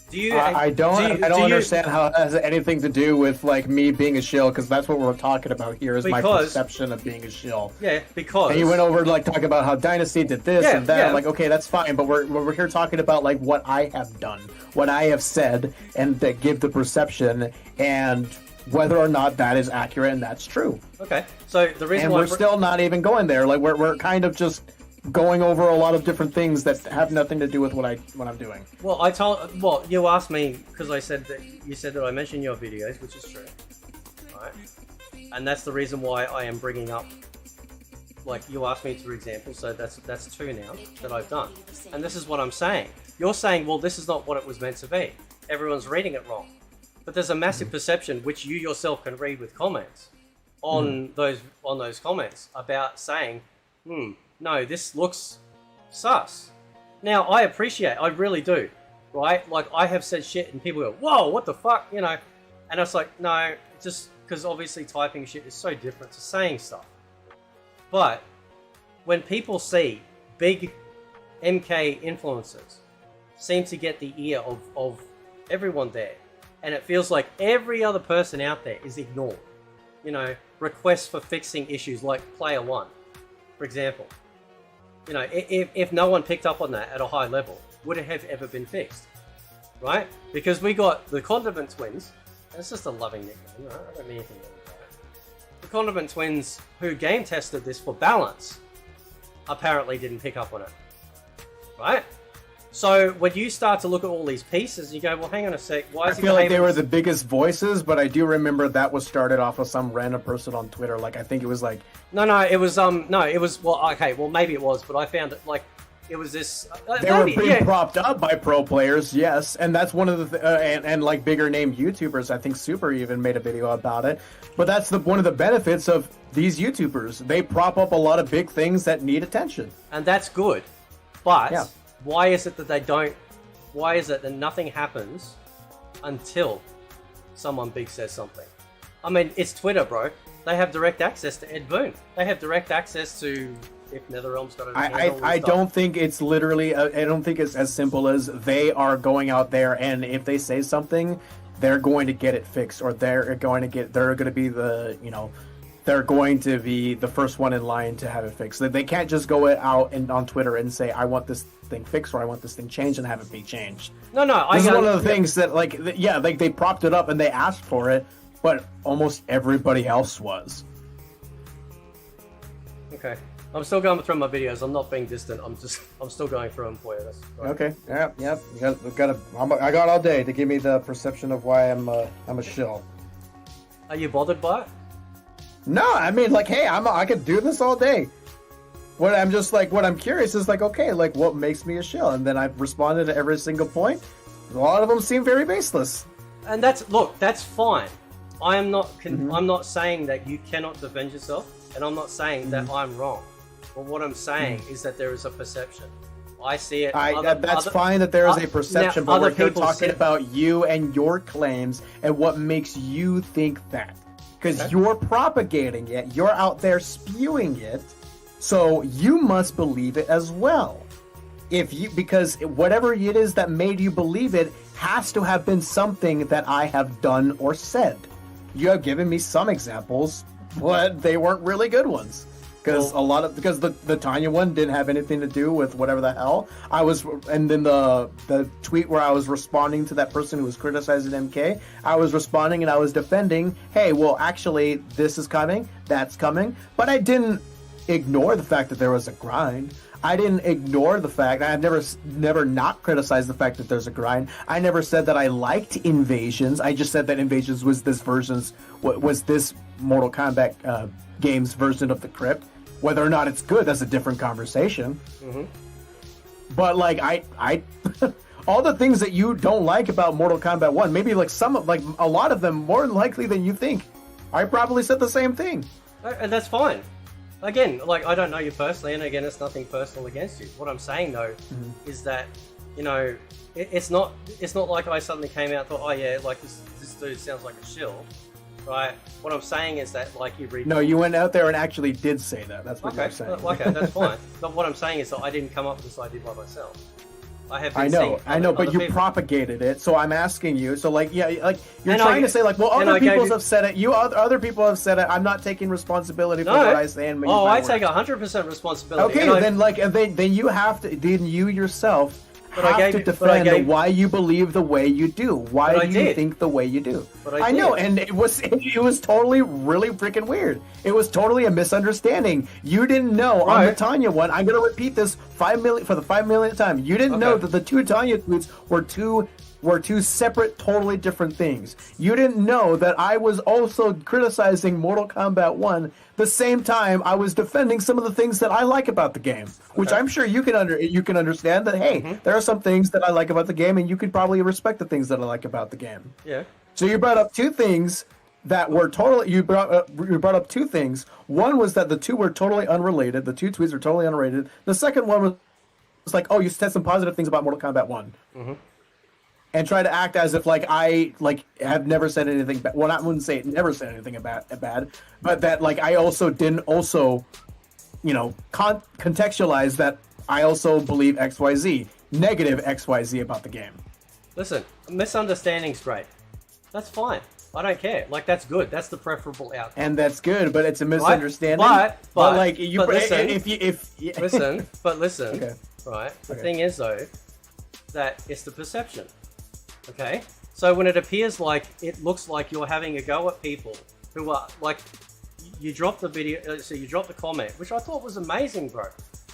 Speaker 2: Do you?
Speaker 1: I don't understand how it has anything to do with like me being a shill, because that's what we're talking about here is my perception of being a shill.
Speaker 2: Yeah, because...
Speaker 1: And you went over like talking about how Dynasty did this and that. Yeah. Like, okay, that's fine, but we're here talking about like what I have done, what I have said, and that give the perception, and whether or not that is accurate and that's true.
Speaker 2: Okay, so the reason
Speaker 1: And
Speaker 2: why
Speaker 1: we're still not even going there. Like we're kind of just going over a lot of different things that have nothing to do with what I'm doing.
Speaker 2: Well, you asked me because I said that you said that I mentioned your videos, which is true, right? And that's the reason why I am bringing up. Like you asked me for example, so that's 2 now that I've done, and this is what I'm saying. You're saying, well, this is not what it was meant to be. Everyone's reading it wrong, but there's a massive perception which you yourself can read with comments on those comments about saying, no, this looks sus. Now I really do, right? Like I have said shit and people go, whoa, what the fuck, you know? And it's like, no, just because obviously typing shit is so different to saying stuff. But when people see big MK influencers seem to get the ear of everyone there, and it feels like every other person out there is ignored. You know, requests for fixing issues like player 1, for example. You know, if no one picked up on that at a high level, would it have ever been fixed? Right? Because we got the Condiment Twins, and it's just a loving nickname, right? I don't mean anything else. The Condiment Twins, who game tested this for balance, apparently didn't pick up on it. Right? So when you start to look at all these pieces, you go, well, hang on a sec. Why is
Speaker 1: I feel like they were the biggest voices, but I do remember that was started off with some random person on Twitter. Like I think it was like
Speaker 2: no, it was well, okay, well maybe it was, but I found it like it was this.
Speaker 1: They were being propped up by pro players, yes, and that's one of the and like bigger name YouTubers. I think Super even made a video about it. But that's one of the benefits of these YouTubers. They prop up a lot of big things that need attention,
Speaker 2: and that's good. But why is it that they don't? Why is it that nothing happens until someone big says something? I mean, it's Twitter, bro. They have direct access to Ed Boon. They have direct access to if NetherRealm's got a handle.
Speaker 1: I don't think it's literally. I don't think it's as simple as they are going out there and if they say something, they're going to get it fixed, or they're going to be the they're going to be the first one in line to have it fixed. They can't just go out and on Twitter and say, I want this thing fixed or I want this thing changed and have it be changed.
Speaker 2: No,
Speaker 1: this is one of the things that like they propped it up and they asked for it, but almost everybody else was.
Speaker 2: Okay. I'm still going through my videos. I'm not being distant. I'm still going through them for you. That's right.
Speaker 1: Okay. Yep. I got all day to give me the perception of why I'm a shill.
Speaker 2: Are you bothered by it?
Speaker 1: No, I mean, like, hey, I could do this all day. What I'm curious is like, okay, like, what makes me a shill? And then I've responded to every single point. A lot of them seem very baseless.
Speaker 2: And that's fine. I'm not saying that you cannot defend yourself, and I'm not saying that I'm wrong. But what I'm saying is that there is a perception. I see it.
Speaker 1: That's fine that there is a perception, but we're here talking about you and your claims and what makes you think that. Because you're propagating it, you're out there spewing it, so you must believe it as well. Because whatever it is that made you believe it has to have been something that I have done or said. You have given me some examples, but they weren't really good ones. Because the Tanya one didn't have anything to do with whatever the hell and then the tweet where I was responding to that person who was criticizing MK, I was responding and I was defending, hey, well, actually, this is coming, that's coming, but I didn't ignore the fact that there was a grind. I didn't ignore the fact. I've never not criticized the fact that there's a grind. I never said that I liked Invasions. I just said that Invasions was this Mortal Kombat game's version of the Crypt. Whether or not it's good, that's a different conversation. Mm-hmm. But like I all the things that you don't like about Mortal Kombat 1, maybe like a lot of them more likely than you think, I probably said the same thing.
Speaker 2: And that's fine. Again, like, I don't know you personally, and again, it's nothing personal against you. What I'm saying though is that, it's not like I suddenly came out and thought, oh yeah, like this dude sounds like a shill. Right. What I'm saying is that, like, you read.
Speaker 1: No, you went out there and actually did say that. That's what you're saying.
Speaker 2: Okay, that's fine. But what I'm saying is that I didn't come up with this idea by myself.
Speaker 1: I know, but you propagated it. So I'm asking you. So like, yeah, like you're trying to say like, well, other people have said it. Other people have said it. I'm not taking responsibility for what I say. And
Speaker 2: I take 100% responsibility.
Speaker 1: Okay, then you have to. Then you yourself have to defend why you believe the way you do. Why do you think the way you do? I know, and it was totally really freaking weird. It was totally a misunderstanding. You didn't know on the Tanya one. I'm gonna repeat this for the 5 millionth time. You didn't know that the two Tanya tweets were two separate, totally different things. You didn't know that I was also criticizing Mortal Kombat 1 the same time I was defending some of the things that I like about the game, which I'm sure you can understand that, hey, there are some things that I like about the game, and you could probably respect the things that I like about the game.
Speaker 2: Yeah.
Speaker 1: So you brought up two things that were totally, you brought up two things. One was that the two were totally unrelated. The two tweets were totally unrelated. The second one was like, oh, you said some positive things about Mortal Kombat 1. Mm-hmm. And try to act as if I have never said anything bad. Well, I wouldn't say never said anything bad, but that I also didn't contextualize that I also believe XYZ, negative XYZ about the game.
Speaker 2: Listen, misunderstanding's great. That's fine. I don't care. That's good. That's the preferable outcome.
Speaker 1: And that's good, but it's a misunderstanding.
Speaker 2: But
Speaker 1: listen.
Speaker 2: Okay. Right. The thing is though, that it's the perception. Okay, so when it appears it looks like you're having a go at people who are you dropped the video, so you dropped the comment, which I thought was amazing, bro.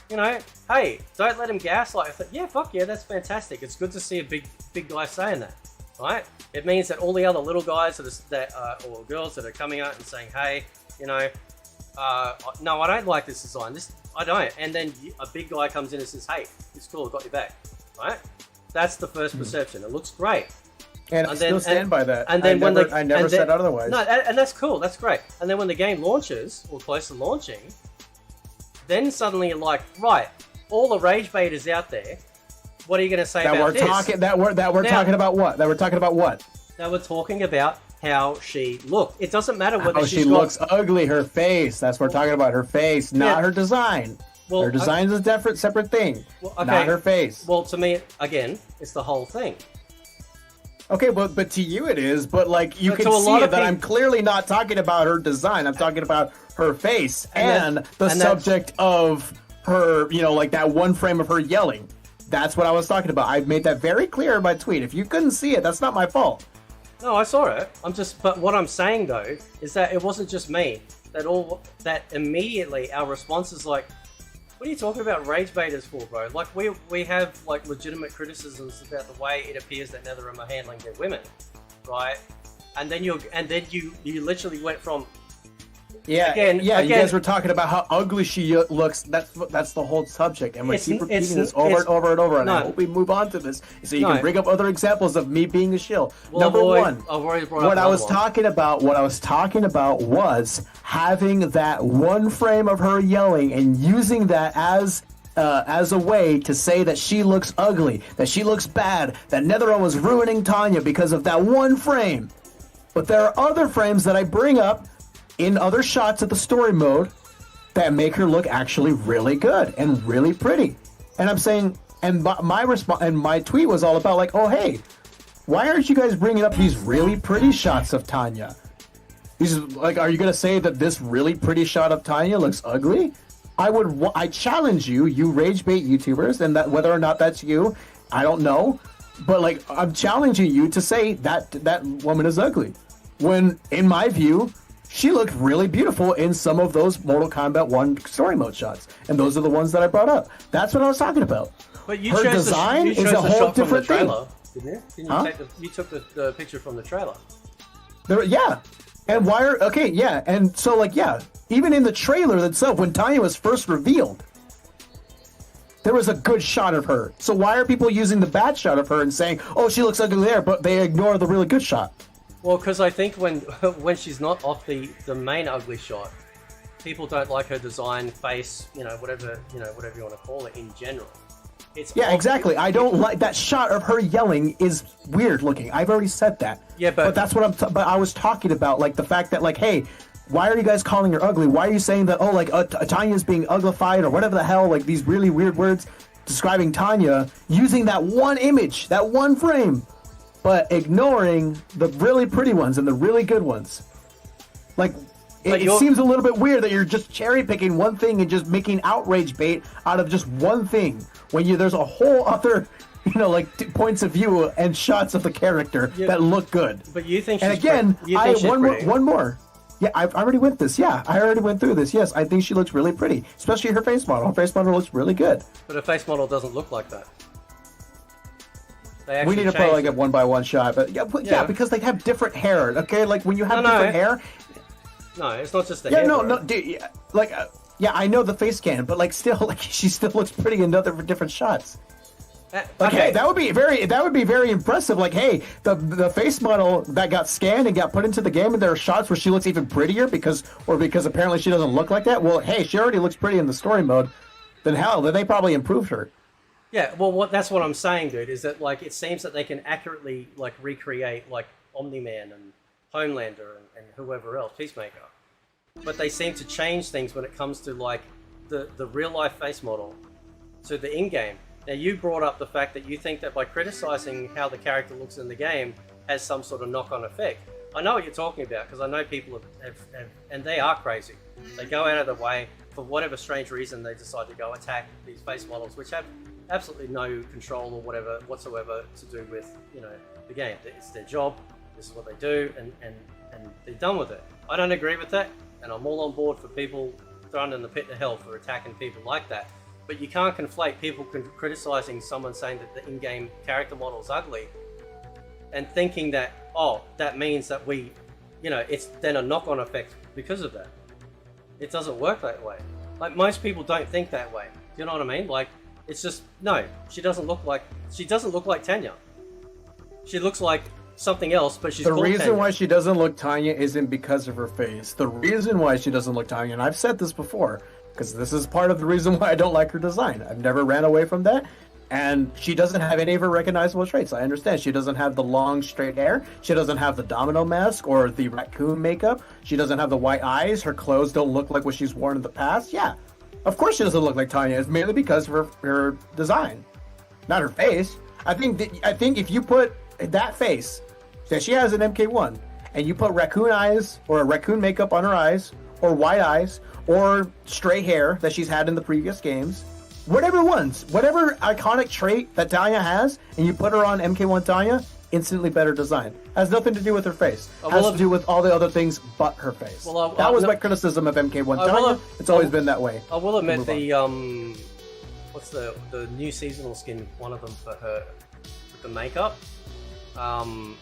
Speaker 2: Hey, don't let him gaslight. I thought, yeah, fuck yeah, that's fantastic. It's good to see a big guy saying that, right? It means that all the other little guys or girls that are coming out and saying, hey, no, I don't like this design. I don't. And then a big guy comes in and says, hey, it's cool, I got your back, right? That's the first perception. It looks great.
Speaker 1: And I still stand by that.
Speaker 2: And then
Speaker 1: I never said otherwise.
Speaker 2: No, and that's cool. That's great. And then when the game launches, or close to launching, then suddenly you're like, right, all the rage baiters out there, what are you going to say about this?
Speaker 1: That we're talking about what? That we're talking about what?
Speaker 2: That we're talking about how she looked. It doesn't matter whether
Speaker 1: she looks ugly. Her face. That's what we're talking about. Her face, not her design. Well, her design is a separate thing, not her face.
Speaker 2: Well, to me, again, it's the whole thing.
Speaker 1: Okay, but to you it is. But you can see that I'm clearly not talking about her design. I'm talking about her face and the subject of her. That one frame of her yelling. That's what I was talking about. I made that very clear in my tweet. If you couldn't see it, that's not my fault.
Speaker 2: No, I saw it. But what I'm saying though is that it wasn't just me. That immediately our response is like, what are you talking about rage baiters for, bro? We have legitimate criticisms about the way it appears that NetherRealm are handling their women, right? And then you literally went from you guys were talking about how ugly she looks. That's the whole subject, and we keep repeating this over and over and over. And I hope we move on to this so you can bring up other examples of me being a shill. Well, Number one, what I was talking about was having that one frame of her yelling and using that as a way to say that she looks ugly, that she looks bad, that NetherRealm was ruining Tanya because of that one frame. But there are other frames that I bring up in other shots of the story mode that make her look actually really good and really pretty. And I'm saying, and my response and my tweet was all about oh, hey, why aren't you guys bringing up these really pretty shots of Tanya? Are you gonna say that this really pretty shot of Tanya looks ugly? I challenge you rage bait YouTubers, and that whether or not that's you, I don't know, but I'm challenging you to say that woman is ugly, when in my view, she looked really beautiful in some of those Mortal Kombat 1 story mode shots. And those are the ones that I brought up. That's what I was talking about. But
Speaker 1: her design is a whole different thing.
Speaker 2: Didn't you? You took the picture from the trailer.
Speaker 1: Yeah. And and so even in the trailer itself, when Tanya was first revealed, there was a good shot of her. So why are people using the bad shot of her and saying, oh, she looks ugly there, but they ignore the really good shot?
Speaker 2: Well, because I think when she's not off the main ugly shot, people don't like her design, face, whatever you want to call it in general.
Speaker 1: Exactly. I don't like that shot of her yelling is weird looking. I've already said that.
Speaker 2: Yeah, but
Speaker 1: that's what but I was talking about, the fact that hey, why are you guys calling her ugly? Why are you saying that Tanya's being uglified or whatever the hell, these really weird words describing Tanya using that one image, that one frame, but ignoring the really pretty ones and the really good ones. It seems a little bit weird that you're just cherry picking one thing and just making outrage bait out of just one thing when there's a whole other like points of view and shots of the character that look good.
Speaker 2: But you think
Speaker 1: and
Speaker 2: she's
Speaker 1: again,
Speaker 2: pretty?
Speaker 1: one more. Yeah, I already went this. Yeah, I already went through this. Yes, I think she looks really pretty, especially her face model. Her face model looks really good.
Speaker 2: But her face model doesn't look like that.
Speaker 1: We need to put like a 1-by-1 shot, but yeah, because they have different hair. Okay, like when you have different hair.
Speaker 2: No, it's not just the hair.
Speaker 1: No, dude, like I know the face can, but like still, like she still looks pretty in other different shots. Like, hey, that would be very impressive. Like, hey, the face model that got scanned and got put into the game, and there are shots where she looks even prettier because apparently she doesn't look like that. Well, hey, she already looks pretty in the story mode. Then they probably improved her.
Speaker 2: Yeah, well, that's what I'm saying, dude. Is that like it seems that they can accurately like recreate like Omni-Man and Homelander and whoever else, Peacemaker, but they seem to change things when it comes to like the real life face model to the in-game. Now, you brought up the fact that you think that by criticizing how the character looks in the game has some sort of knock-on effect. I know what you're talking about because I know people have, and they are crazy. They go out of their way for whatever strange reason. They decide to go attack these face models, which have absolutely no control or whatever whatsoever to do with the game. It's their job. This is what they do, and they're done with it. I don't agree with that, and I'm all on board for people thrown in the pit of hell for attacking people like that. But you can't conflate people criticizing someone saying that the in-game character model is ugly and thinking that, that means that it's then a knock-on effect because of that. It doesn't work that way. Like, most people don't think that way. Do you know what I mean? Like, it's just, no, she doesn't look like Tanya. She looks like something else, but she's called Tanya.
Speaker 1: The reason why she doesn't look Tanya isn't because of her face. The reason why she doesn't look Tanya, and I've said this before, because this is part of the reason why I don't like her design. I've never ran away from that. And she doesn't have any of her recognizable traits. I understand. She doesn't have the long, straight hair. She doesn't have the domino mask or the raccoon makeup. She doesn't have the white eyes. Her clothes don't look like what she's worn in the past. Yeah, of course she doesn't look like Tanya. It's mainly because of her design, not her face. I think if you put that face that she has in MK1 and you put raccoon eyes or a raccoon makeup on her eyes or white eyes or straight hair that she's had in the previous games, whatever iconic trait that Tanya has, and you put her on MK1 Tanya, instantly better design. Has nothing to do with her face. Has to do with all the other things but her face. That was my criticism of MK1 Tanya. It's always been that way.
Speaker 2: I will admit what's the new seasonal skin, one of them for her, with the makeup,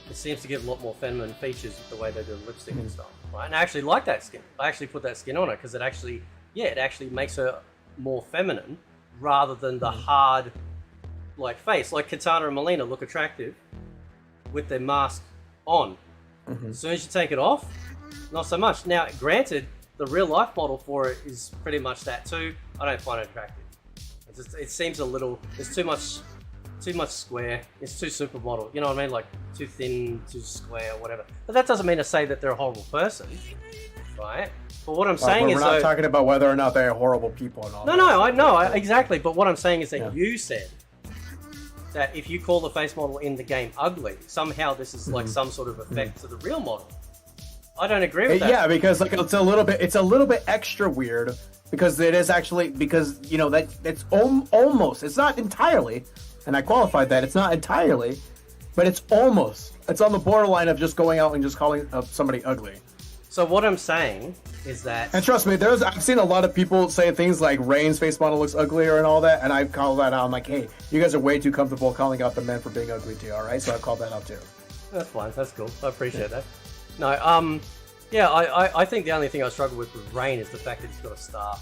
Speaker 2: it seems to give a lot more feminine features with the way they do the lipstick and stuff. Right? And I actually like that skin. I actually put that skin on her because it actually makes her more feminine rather than the hard like face. Like Katana and Melina look attractive with their mask on. As soon as you take it off, not so much. Now, granted, the real life model for it is pretty much that too. I don't find it attractive. It seems a little. There's too much square. It's too supermodel. You know what I mean? Like too thin, too square, whatever. But that doesn't mean to say that they're a horrible person, right? But what I'm saying is,
Speaker 1: we're not talking about whether or not they're horrible people and all.
Speaker 2: No, I know exactly. But what I'm saying is that you said that if you call the face model in the game ugly, somehow this is like some sort of effect to the real model. I don't agree with that.
Speaker 1: Yeah, because like it's a little bit extra weird because it is actually because that's almost, it's not entirely, and I qualified that it's not entirely, but it's almost, it's on the borderline of just going out and just calling somebody ugly.
Speaker 2: So what I'm saying is that,
Speaker 1: and trust me, I've seen a lot of people say things like Rain's face model looks uglier and all that, and I call that out. I'm like, hey, you guys are way too comfortable calling out the men for being ugly too, all right? So I called that out too.
Speaker 2: That's fine. That's cool. I appreciate that. No, I think the only thing I struggle with Rain is the fact that he's got a star.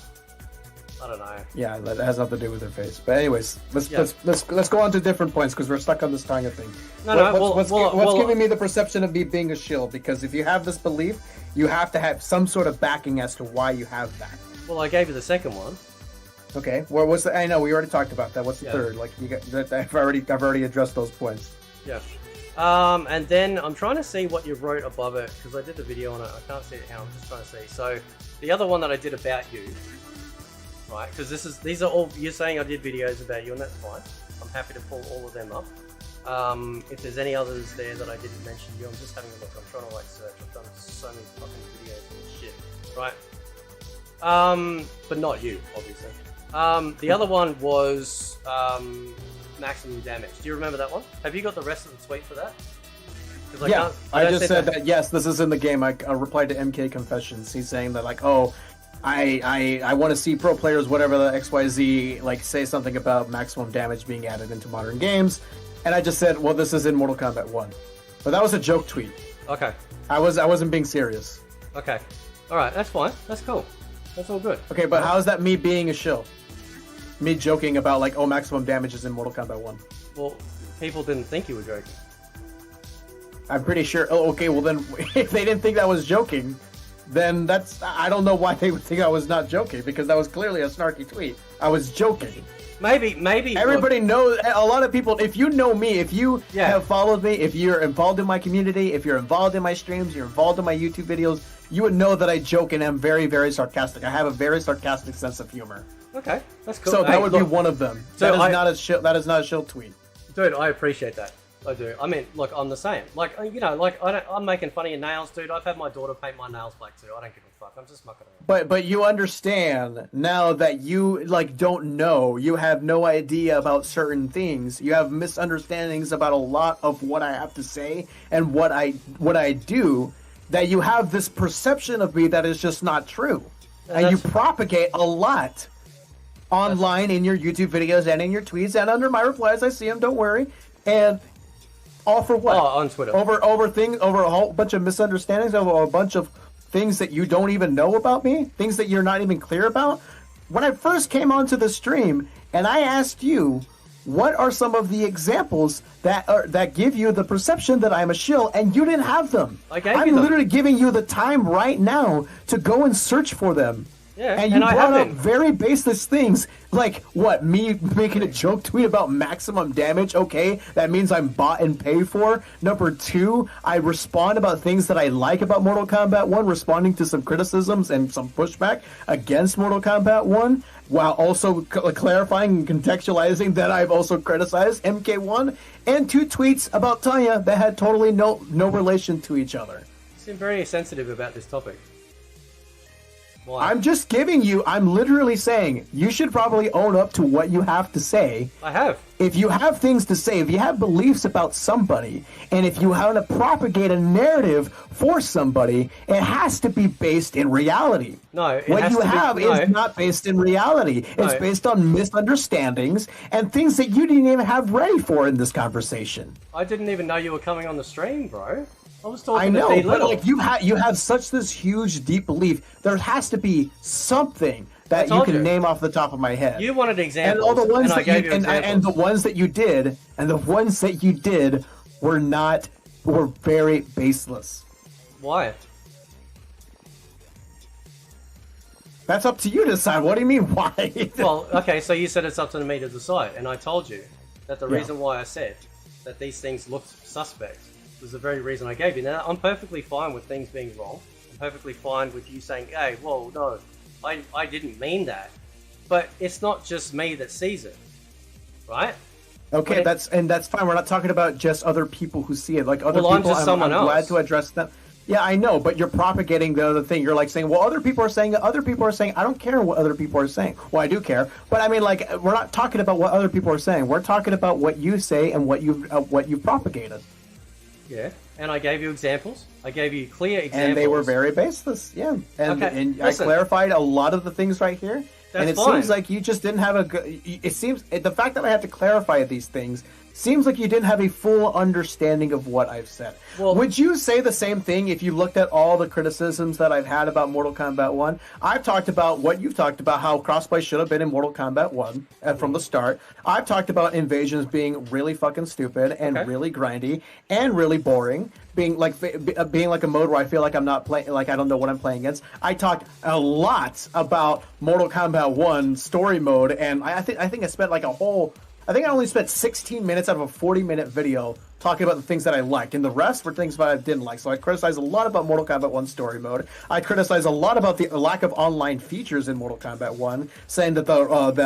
Speaker 2: I don't know.
Speaker 1: Yeah, that has nothing to do with her face. But anyways, let's go on to different points because we're stuck on this Tanya thing. What's giving me the perception of me being a shill? Because if you have this belief, you have to have some sort of backing as to why you have that.
Speaker 2: Well, I gave you the second one.
Speaker 1: Okay. Well, what's the? I know we already talked about that. What's the third? Like you got that? I've already addressed those points.
Speaker 2: Yeah. And then I'm trying to see what you wrote above it because I did the video on it. I can't see it now. I'm just trying to see. So the other one that I did about you. Right, because these are all, you're saying I did videos about you, and that's fine. I'm happy to pull all of them up. If there's any others there that I didn't mention you, I'm just having a look. I'm trying to like search. I've done so many fucking videos and shit. Right. But not you, obviously. The other one was maximum damage. Do you remember that one? Have you got the rest of the tweet for that?
Speaker 1: Yeah, I just said that. Yes, this is in the game. I replied to MK Confessions. He's saying that like, oh, I want to see pro players, whatever the XYZ, like say something about maximum damage being added into modern games, and I just said, well, this is in Mortal Kombat 1, but that was a joke tweet.
Speaker 2: Okay.
Speaker 1: I wasn't being serious.
Speaker 2: Okay. All right, that's fine. That's cool. That's all good.
Speaker 1: Okay, but how is that me being a shill? Me joking about like, oh, maximum damage is in Mortal Kombat 1.
Speaker 2: Well, people didn't think you were joking.
Speaker 1: I'm pretty sure. Oh, okay. Well, then, if they didn't think that was joking, then I don't know why they would think I was not joking, because that was clearly a snarky tweet. I was joking.
Speaker 2: Maybe.
Speaker 1: Everybody knows. A lot of people. If you know me, if you have followed me, if you're involved in my community, if you're involved in my streams, you're involved in my YouTube videos, you would know that I joke and am very, very sarcastic. I have a very sarcastic sense of humor.
Speaker 2: Okay, that's cool.
Speaker 1: So that would be one of them.
Speaker 2: So
Speaker 1: That is not a shill tweet.
Speaker 2: Dude, I appreciate that. I do. I mean, look, I'm the same. Like, you know, like I'm making fun of your nails, dude. I've had my daughter paint my nails black too. I don't give a fuck. I'm just mucking around.
Speaker 1: But you understand now that you like don't know. You have no idea about certain things. You have misunderstandings about a lot of what I have to say and what I do. That you have this perception of me that is just not true, and you propagate a lot online in your YouTube videos and in your tweets and under my replies. I see them. Don't worry. And all for what?
Speaker 2: Oh, on Twitter.
Speaker 1: Over a whole bunch of misunderstandings, over a bunch of things that you don't even know about me, things that you're not even clear about. When I first came onto the stream and I asked you, what are some of the examples that give you the perception that I'm a shill, and you didn't have them? I'm literally giving you the time right now to go and search for them.
Speaker 2: Yeah,
Speaker 1: and you brought up very baseless things, like, what, me making a joke tweet about maximum damage? Okay, that means I'm bought and paid for. Number two, I respond about things that I like about Mortal Kombat 1, responding to some criticisms and some pushback against Mortal Kombat 1, while also clarifying and contextualizing that I've also criticized MK1, and 2 tweets about Tanya that had totally no relation to each other.
Speaker 2: You seem very sensitive about this topic. Why?
Speaker 1: I'm literally saying, you should probably own up to what you have to say.
Speaker 2: I have.
Speaker 1: If you have things to say, if you have beliefs about somebody, and if you want to propagate a narrative for somebody, it has to be based in reality.
Speaker 2: No,
Speaker 1: what you have is not based in reality. It's based on misunderstandings and things that you didn't even have ready for in this conversation.
Speaker 2: I didn't even know you were coming on the stream, bro. I was talking
Speaker 1: I know,
Speaker 2: to
Speaker 1: but like you have such this huge, deep belief. There has to be something that you can name off the top of my head.
Speaker 2: You wanted examples,
Speaker 1: and all the ones
Speaker 2: and
Speaker 1: and the ones that you did, were very baseless.
Speaker 2: Why?
Speaker 1: That's up to you to decide. What do you mean, why?
Speaker 2: Well, okay, so you said it's up to me to decide, and I told you that the reason why I said that these things looked suspect was the very reason I gave you. Now, I'm perfectly fine with things being wrong. I'm perfectly fine with you saying, hey, well, no, I didn't mean that. But it's not just me that sees it, right?
Speaker 1: Okay, that's fine. We're not talking about just other people who see it. Like other people,
Speaker 2: I'm just someone else.
Speaker 1: Glad to address them. Yeah, I know, but you're propagating the other thing. You're like saying, well, other people are saying it. Other people are saying, I don't care what other people are saying. Well, I do care, but I mean, like, we're not talking about what other people are saying. We're talking about what you say and what you've propagated.
Speaker 2: Yeah, and I gave you examples. I gave you clear examples.
Speaker 1: And they were very baseless, yeah. And I clarified a lot of the things right here. And it seems like you just didn't have a good... It seems... The fact that I had to clarify these things seems like you didn't have a full understanding of what I've said. Well, would you say the same thing if you looked at all the criticisms that I've had about Mortal Kombat 1? I've talked about what you've talked about, how crossplay should have been in Mortal Kombat 1 from the start. I've talked about invasions being really fucking stupid and really grindy and really boring. Being like a mode where I feel like I'm not playing, like I don't know what I'm playing against. I talked a lot about Mortal Kombat 1 story mode, and I think I spent like I only spent 16 minutes out of a 40-minute video talking about the things that I like, and the rest were things that I didn't like. So I criticized a lot about Mortal Kombat 1 story mode. I criticized a lot about the lack of online features in Mortal Kombat 1, saying that the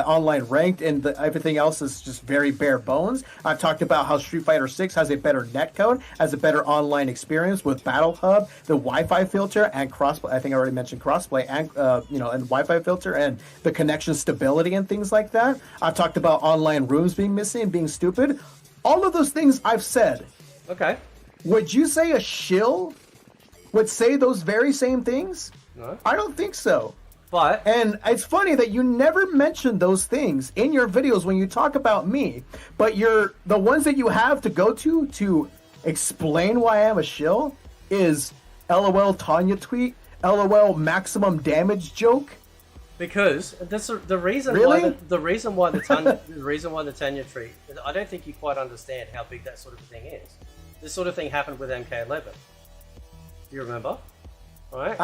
Speaker 1: online ranked and everything else is just very bare bones. I've talked about how Street Fighter 6 has a better netcode, has a better online experience with Battle Hub, the Wi-Fi filter, and crossplay. I think I already mentioned crossplay, and and Wi-Fi filter, and the connection stability and things like that. I've talked about online rooms being missing and being stupid. All of those things I've said.
Speaker 2: Okay.
Speaker 1: Would you say a shill would say those very same things?
Speaker 2: No.
Speaker 1: I don't think so.
Speaker 2: But
Speaker 1: And it's funny that you never mention those things in your videos when you talk about me, but the ones that you have to go to explain why I am a shill is LOL Tanya tweet, LOL maximum damage joke.
Speaker 2: because that's the reason
Speaker 1: Really?
Speaker 2: why the reason why the Tanya treat. I don't think you quite understand how big that sort of thing is. This sort of thing happened with MK11. You remember? All right.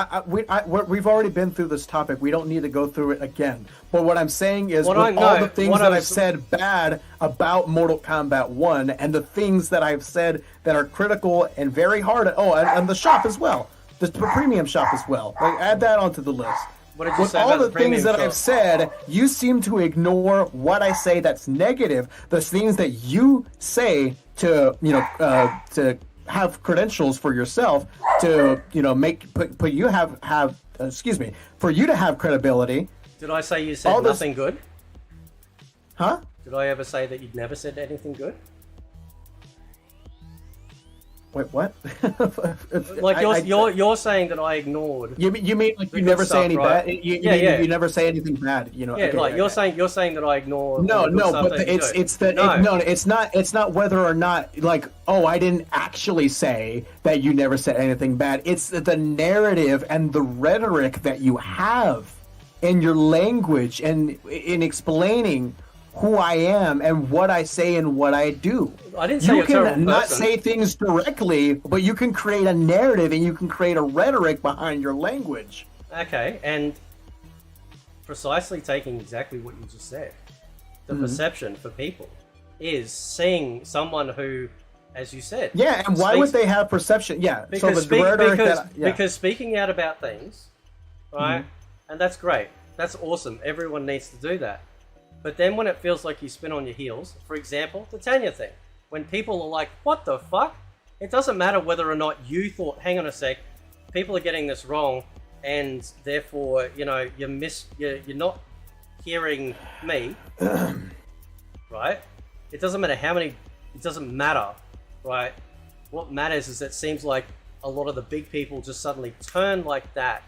Speaker 1: We've already been through this topic. We don't need to go through it again. But what I'm saying is,
Speaker 2: What
Speaker 1: with
Speaker 2: I know-
Speaker 1: all the things
Speaker 2: what
Speaker 1: that
Speaker 2: I
Speaker 1: I've
Speaker 2: was-
Speaker 1: said bad about Mortal Kombat 1, and the things that I've said that are critical and very hard, and the shop as well, the premium shop as well. Like, add that onto the list.
Speaker 2: What did you
Speaker 1: With
Speaker 2: say
Speaker 1: all
Speaker 2: about
Speaker 1: the
Speaker 2: the premium
Speaker 1: things that
Speaker 2: shop?
Speaker 1: I've said, you seem to ignore what I say that's negative. The things that you say to to have credentials for yourself, to put you have excuse me, for you to have credibility.
Speaker 2: Did I say you said
Speaker 1: all this-
Speaker 2: nothing good?
Speaker 1: Huh?
Speaker 2: Did I ever say that you'd never said anything good?
Speaker 1: Wait, what?
Speaker 2: Like you're saying that I ignored.
Speaker 1: You mean like
Speaker 2: the
Speaker 1: you
Speaker 2: good
Speaker 1: never say
Speaker 2: stuff,
Speaker 1: any
Speaker 2: right?
Speaker 1: bad? You
Speaker 2: Yeah.
Speaker 1: you never say anything bad?
Speaker 2: Yeah,
Speaker 1: okay,
Speaker 2: like
Speaker 1: yeah,
Speaker 2: you're saying that I ignore.
Speaker 1: No,
Speaker 2: all the good
Speaker 1: no,
Speaker 2: stuff
Speaker 1: but
Speaker 2: that you do.
Speaker 1: it's not whether or not, like, oh, I didn't actually say that you never said anything bad. It's the narrative and the rhetoric that you have in your language and in explaining who I am and what I say and what I do.
Speaker 2: I didn't say
Speaker 1: You
Speaker 2: you're a terrible
Speaker 1: can not
Speaker 2: person.
Speaker 1: say things directly, but you can create a narrative and you can create a rhetoric behind your language.
Speaker 2: Okay, and precisely taking exactly what you just said, the
Speaker 1: Mm-hmm.
Speaker 2: perception for people is seeing someone who, as you said,
Speaker 1: Yeah, and why would they have perception? Yeah,
Speaker 2: Because,
Speaker 1: so the rhetoric
Speaker 2: because speaking out about things, right,
Speaker 1: Mm-hmm.
Speaker 2: and that's great, that's awesome. Everyone needs to do that. But then when it feels like you spin on your heels, for example, the Tanya thing, when people are like, "What the fuck?" It doesn't matter whether or not you thought, "Hang on a sec, people are getting this wrong," and therefore, you're not hearing me, right? It doesn't matter how many. It doesn't matter, right? What matters is it seems like a lot of the big people just suddenly turn like that,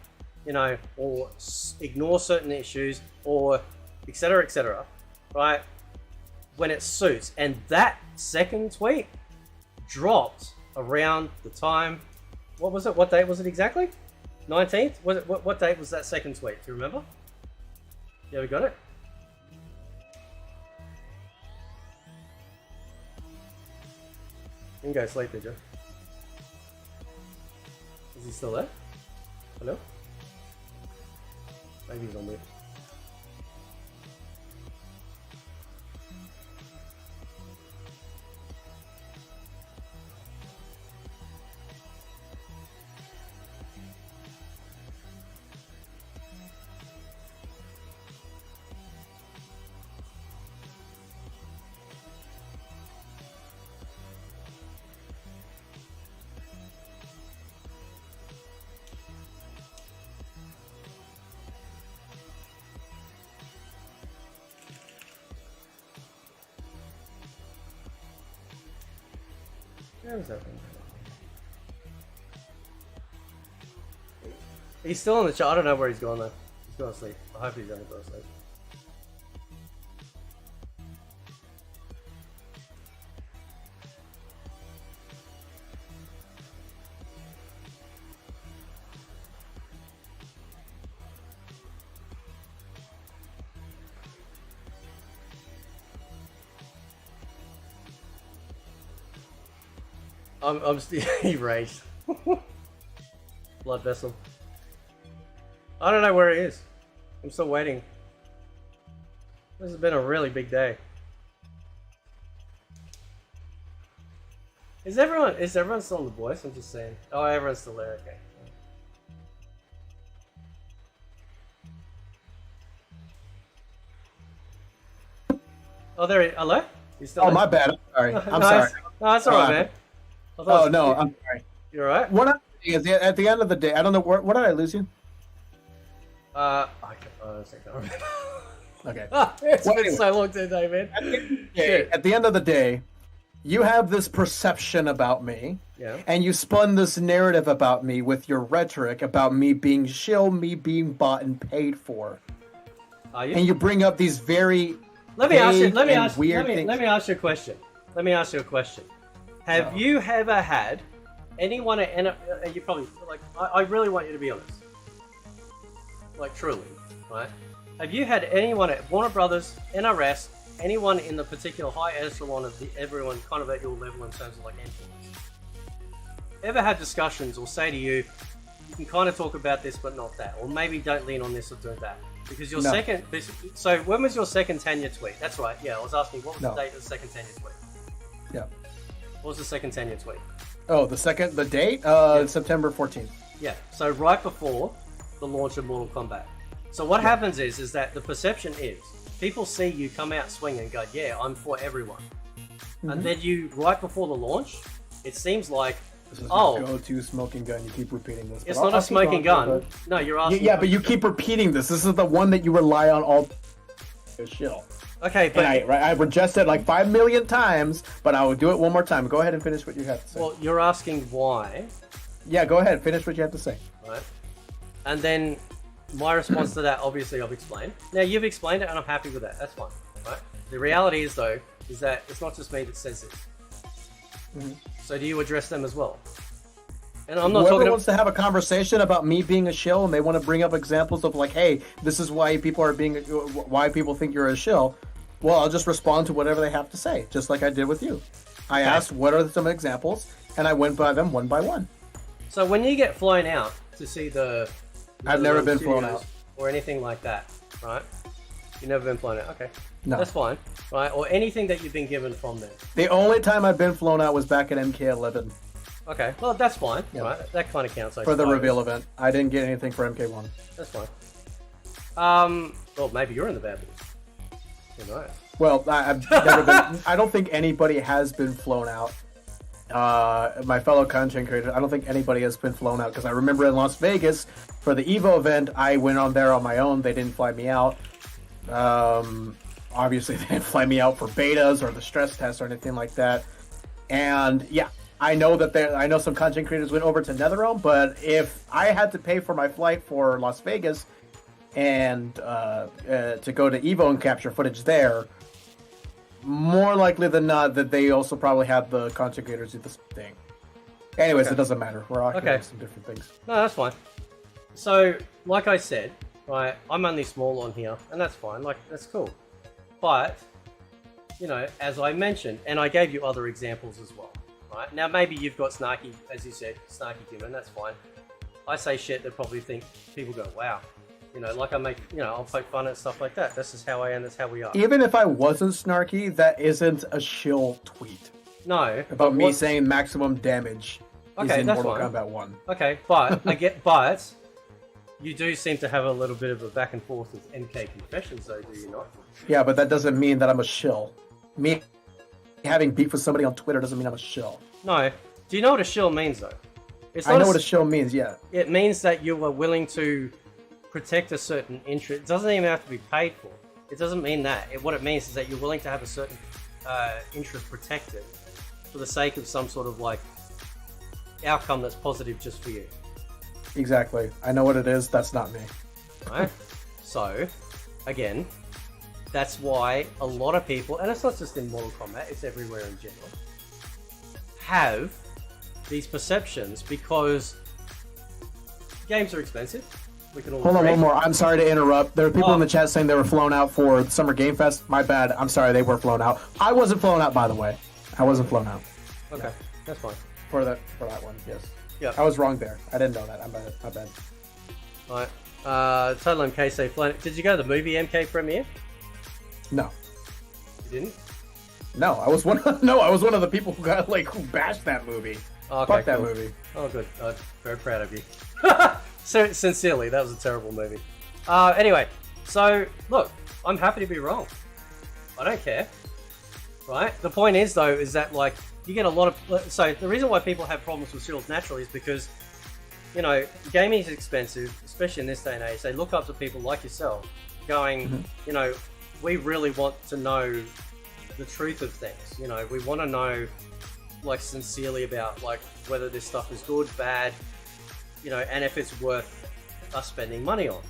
Speaker 2: or ignore certain issues, or etc., right? When it suits. And that second tweet dropped around the time. What was it? What date was it exactly? 19th? Was it? What date was that second tweet? Do you remember? You ever got it? You can go sleep, did you? Is he still there? Hello? Maybe he's on mute. Where is that thing? He's still in the chat. I don't know where he's gone though. He's gone to sleep. I hope he's only gone to sleep. I'm still erased. Blood vessel. I don't know where he is. I'm still waiting. This has been a really big day. Is everyone still in the voice? I'm just saying. Oh, everyone's still there. Okay. Oh, there. Hello. You still?
Speaker 1: Oh,
Speaker 2: there?
Speaker 1: my bad. I'm sorry. I'm
Speaker 2: No,
Speaker 1: sorry.
Speaker 2: No, that's alright, man.
Speaker 1: Oh no, I'm sorry.
Speaker 2: You're alright.
Speaker 1: What I'm saying is, at the end of the day, I don't know what did I lose you?
Speaker 2: I can't remember.
Speaker 1: Okay.
Speaker 2: It's
Speaker 1: Well,
Speaker 2: been
Speaker 1: anyway.
Speaker 2: so long today, man.
Speaker 1: At the end of the day, you have this perception about me,
Speaker 2: Yeah.
Speaker 1: and you spun this narrative about me with your rhetoric about me being shill, me being bought and paid for,
Speaker 2: Are you?
Speaker 1: and you bring up these very
Speaker 2: Let me ask you.
Speaker 1: vague
Speaker 2: Let me
Speaker 1: and
Speaker 2: ask.
Speaker 1: weird
Speaker 2: Let
Speaker 1: things.
Speaker 2: me ask you a question. Let me ask you a question. Have you ever had anyone at you probably like? I really want you to be honest. Like truly, right? Have you had anyone at Warner Brothers, NRS, anyone in the particular high echelon of everyone kind of at your level in terms of like influence? Ever had discussions or say to you, you can kind of talk about this but not that, or maybe don't lean on this or do that? Because your second, so when was your second Tanya tweet? That's right. Yeah, I was asking what was the date of the second Tanya tweet?
Speaker 1: Yeah.
Speaker 2: What was the second Tanya tweet?
Speaker 1: Oh, the date? September 14th.
Speaker 2: Yeah. So right before the launch of Mortal Kombat. So what happens is that the perception is people see you come out swinging and go, yeah, I'm for everyone.
Speaker 1: Mm-hmm.
Speaker 2: And then you, right before the launch, it seems like,
Speaker 1: This is your go-to smoking gun. You keep repeating this.
Speaker 2: It's not a smoking gun. No, you're asking.
Speaker 1: Yeah, but you keep repeating this. This is the one that you rely on all shill.
Speaker 2: Okay, but
Speaker 1: I just said like 5 million times, but I will do it one more time. Go ahead and finish what you have to say.
Speaker 2: Well, you're asking why.
Speaker 1: Yeah, go ahead. Finish what you have to say.
Speaker 2: Right. And then my response to that, obviously, I've explained. Now, you've explained it, and I'm happy with that. That's fine. Right. The reality is, though, is that it's not just me that says this.
Speaker 1: Mm-hmm.
Speaker 2: So do you address them as well? And I'm not
Speaker 1: Whoever
Speaker 2: talking
Speaker 1: wants to have a conversation about me being a shill, and they want to bring up examples of like, hey, this is why people think you're a shill. Well, I'll just respond to whatever they have to say, just like I did with you. I asked what are some examples, and I went by them one by one.
Speaker 2: So when you get flown out to see the
Speaker 1: I've never been
Speaker 2: studios
Speaker 1: flown out.
Speaker 2: or anything like that, right? You've never been flown out. Okay,
Speaker 1: No.
Speaker 2: that's fine, right? Or anything that you've been given from them.
Speaker 1: The only time I've been flown out was back at MK11
Speaker 2: Okay, well that's fine, right? That kind of counts. I
Speaker 1: for the
Speaker 2: suppose.
Speaker 1: reveal event. I didn't get anything for MK1.
Speaker 2: That's fine. Well, maybe you're in the bad books. Who knows?
Speaker 1: Well, I've never been. I don't think anybody has been flown out. My fellow content creators, I don't think anybody has been flown out because I remember in Las Vegas for the Evo event, I went on there on my own. They didn't fly me out. Obviously, they didn't fly me out for betas or the stress test or anything like that. And yeah, I know that I know some content creators went over to NetherRealm, but if I had to pay for my flight for Las Vegas and to go to Evo and capture footage there, more likely than not that they also probably have the content creators do the same thing. Anyways, it doesn't matter. We're occupied some different things.
Speaker 2: No, that's fine. So, like I said, right, I'm only small on here, and that's fine. Like, that's cool. But, you know, as I mentioned, and I gave you other examples as well, right? Now, maybe you've got snarky, as you said, snarky humor, and that's fine. I say shit that probably think people go, wow. You know, like I make, you know, I'll poke fun at stuff like that. This is how I am, that's how we are.
Speaker 1: Even if I wasn't snarky, that isn't a shill tweet.
Speaker 2: No.
Speaker 1: About me saying maximum damage is in Mortal Kombat 1.
Speaker 2: Okay, but but you do seem to have a little bit of a back and forth with MK Confessions, though, do you not?
Speaker 1: Yeah, but that doesn't mean that I'm a shill. Me having beef with somebody on Twitter doesn't mean I'm a shill.
Speaker 2: No. Do you know what a shill means, though? It's
Speaker 1: I know what a shill means, yeah.
Speaker 2: It means that you are willing to protect a certain interest. It doesn't even have to be paid for. It doesn't mean that. What it means is that you're willing to have a certain interest protected for the sake of some sort of like outcome that's positive just for you.
Speaker 1: Exactly. I know what it is. That's not me.
Speaker 2: Right? So, again, that's why a lot of people, and it's not just in Mortal Kombat, it's everywhere in general, have these perceptions because games are expensive. We can all
Speaker 1: Hold on,
Speaker 2: agree.
Speaker 1: one more. I'm sorry to interrupt. There are people in the chat saying they were flown out for Summer Game Fest. My bad. I'm sorry, they were flown out. I wasn't flown out, by the way. I wasn't flown out.
Speaker 2: Okay, that's fine.
Speaker 1: For that one, yes.
Speaker 2: Yeah.
Speaker 1: I was wrong there. I didn't know that. I'm bad. My bad.
Speaker 2: Alright. Total MK say flown. Did you go to the movie MK premiere?
Speaker 1: No.
Speaker 2: You didn't?
Speaker 1: No, I was one. No, I was one of the people who got like who bashed that movie.
Speaker 2: Okay,
Speaker 1: Fuck that
Speaker 2: cool.
Speaker 1: movie.
Speaker 2: Oh, good. Very proud of you. So sincerely, that was a terrible movie. Anyway, so look, I'm happy to be wrong. I don't care. Right? The point is, though, is that like you get a lot of. So the reason why people have problems with shills naturally is because, you know, gaming is expensive, especially in this day and age. They look up to people like yourself, going, you know, we really want to know the truth of things. You know, we want to know, like, sincerely about like whether this stuff is good, bad, you know, and if it's worth us spending money on.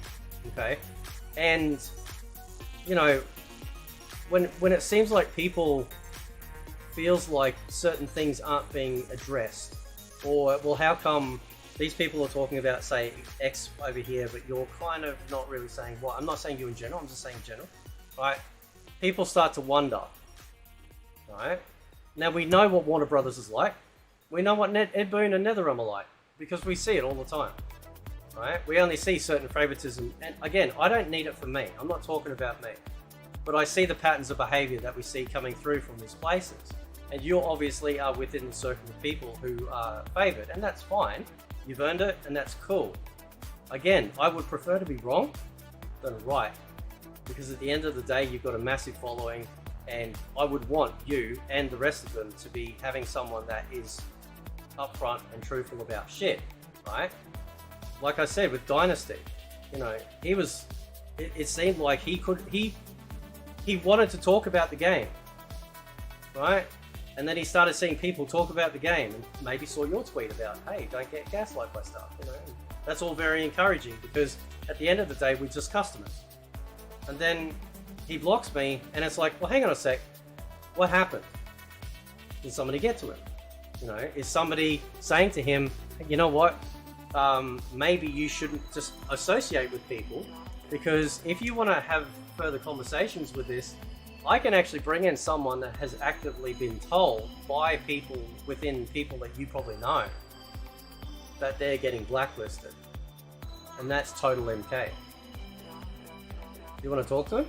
Speaker 2: Okay, and you know, when it seems like people feels like certain things aren't being addressed, or well, how come these people are talking about say X over here, but you're kind of not really saying what? I'm not saying you in general. I'm just saying general, right? People start to wonder. Right? Now we know what Warner Brothers is like. We know what Ed Boon and NetherRealm are like because we see it all the time. Right? We only see certain favoritism, and again, I don't need it for me. I'm not talking about me, but I see the patterns of behavior that we see coming through from these places. And you obviously are within the circle of people who are favored, and that's fine. You've earned it, and that's cool. Again, I would prefer to be wrong than right, because at the end of the day, you've got a massive following. And I would want you and the rest of them to be having someone that is upfront and truthful about shit, right? Like I said with Dynasty, you know, he was. It seemed like he wanted to talk about the game, right? And then he started seeing people talk about the game, and maybe saw your tweet about, "Hey, don't get gaslight by stuff." You know, that's all very encouraging because at the end of the day, we're just customers. And then he blocks me, and it's like, well, hang on a sec. What happened? Did somebody get to him? You know, is somebody saying to him, you know what? Maybe you shouldn't just associate with people, because if you want to have further conversations with this, I can actually bring in someone that has actively been told by people within people that you probably know that they're getting blacklisted. And that's total MK. You want to talk to him?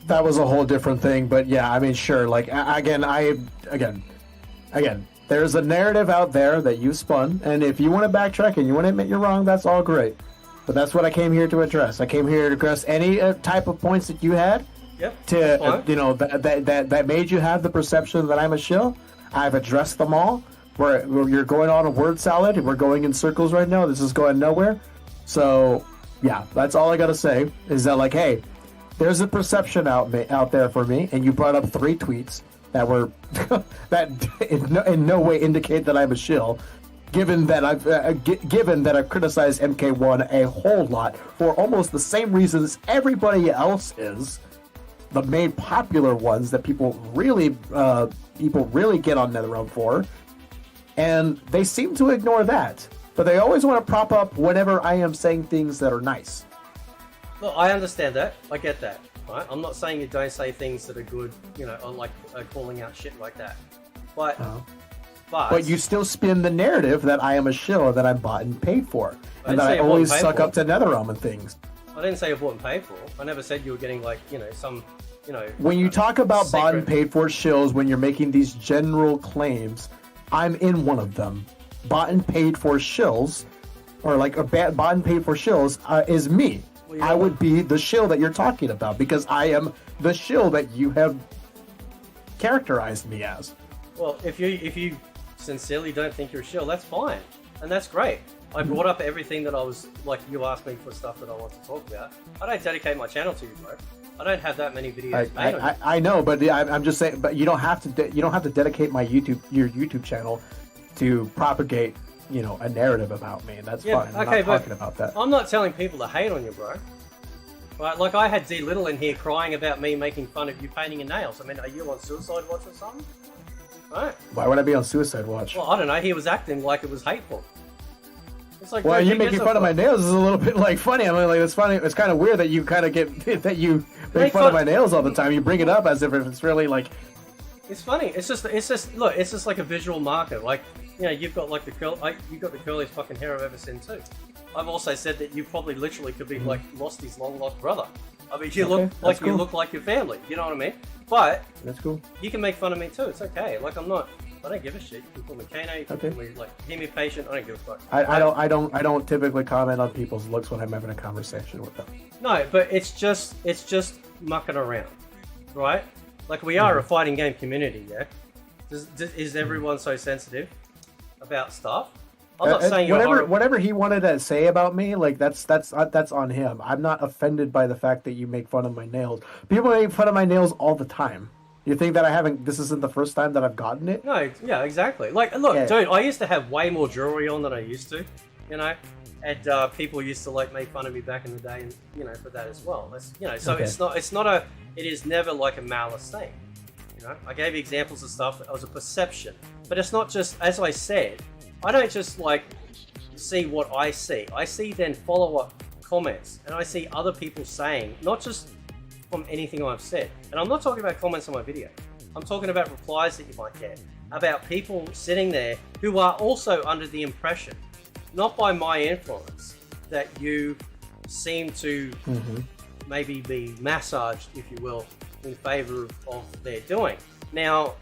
Speaker 1: That was a whole different thing, but yeah, I mean, sure. Like again, there's a narrative out there that you spun, and if you want to backtrack and you want to admit you're wrong, that's all great. But that's what I came here to address. I came here to address any type of points that you had.
Speaker 2: Yep.
Speaker 1: To you know that made you have the perception that I'm a shill. I've addressed them all. You're going on a word salad. We're going in circles right now. This is going nowhere. So yeah, that's all I gotta say. Is that like, hey, there's a perception out there for me, and you brought up 3 tweets that were that in no way indicate that I'm a shill. Given that I've criticized MK1 a whole lot for almost the same reasons everybody else is, the main popular ones that people really get on NetherRealm for, and they seem to ignore that. But they always want to prop up whenever I am saying things that are nice.
Speaker 2: Look, I understand that. I get that. Right? I'm not saying you don't say things that are good, you know, or like calling out shit like that. But
Speaker 1: you still spin the narrative that I am a shill, that I'm bought and paid for, and that I
Speaker 2: bought
Speaker 1: always
Speaker 2: and paid
Speaker 1: suck
Speaker 2: for.
Speaker 1: up to NetherRealm and things.
Speaker 2: I didn't say you bought and paid for. I never said you were getting like, you know, some, you know.
Speaker 1: When you talk about bought and
Speaker 2: secret.
Speaker 1: paid for shills, when you're making these general claims, I'm in one of them. Bought and paid for shills, or like bought and paid for shills, is me.
Speaker 2: Well,
Speaker 1: I would be the shill that you're talking about, because I am the shill that you have characterized me as.
Speaker 2: Well, if you sincerely don't think you're a shill, that's fine, and that's great. I brought up everything that I was like. You asked me for stuff that I want to talk about. I don't dedicate my channel to you, bro. I don't have that many videos made on you.
Speaker 1: I know, but I'm just saying. But you don't have to. You don't have to dedicate your YouTube channel to propagate, you know, a narrative about me. That's fine. I'm not talking about that.
Speaker 2: I'm not telling people to hate on you, bro. Right? Like I had D Little in here crying about me making fun of you painting your nails. I mean, are you on Suicide Watch or something? Right?
Speaker 1: Why would I be on Suicide Watch?
Speaker 2: Well, I don't know. He was acting like it was hateful. It's like,
Speaker 1: well,
Speaker 2: dude,
Speaker 1: you making fun of my nails is a little bit like funny. I mean, like it's funny. It's kind of weird that you kind of get that you make fun of my nails all the time. You bring it up as if it's really like.
Speaker 2: It's funny. It's just look. It's just like a visual marker. Like, you know, you've got like the curl. You've got the curliest fucking hair I've ever seen too. I've also said that you probably literally could be like Losty's long lost brother. I mean, you look like you look like your family. You know what I mean? But
Speaker 1: That's cool.
Speaker 2: you can make fun of me too. It's okay. Like I don't give a shit. You can call me Kano. You can call me like hear me patient. I don't give a fuck.
Speaker 1: I don't typically comment on people's looks when I'm having a conversation with them.
Speaker 2: No, but it's just mucking around, right? Like we are a fighting game community, yeah. Is everyone so sensitive about stuff? I'm not saying
Speaker 1: whatever he wanted to say about me, like that's on him. I'm not offended by the fact that you make fun of my nails. People make fun of my nails all the time. You think that I haven't? This isn't the first time that I've gotten it?
Speaker 2: No, yeah, exactly. Like, look, dude, I used to have way more jewelry on than I used to, you know, and people used to like make fun of me back in the day, and you know, for that as well. That's, you know, so it is never like a malice thing. You know, I gave you examples of stuff that was a perception, but it's not just, as I said, I don't just like see what I see. I see then follow-up comments, and I see other people saying, not just from anything I've said. And I'm not talking about comments on my video. I'm talking about replies that you might get, about people sitting there who are also under the impression, not by my influence, that you seem to maybe be massaged, if you will, in favor of what they're doing. Now,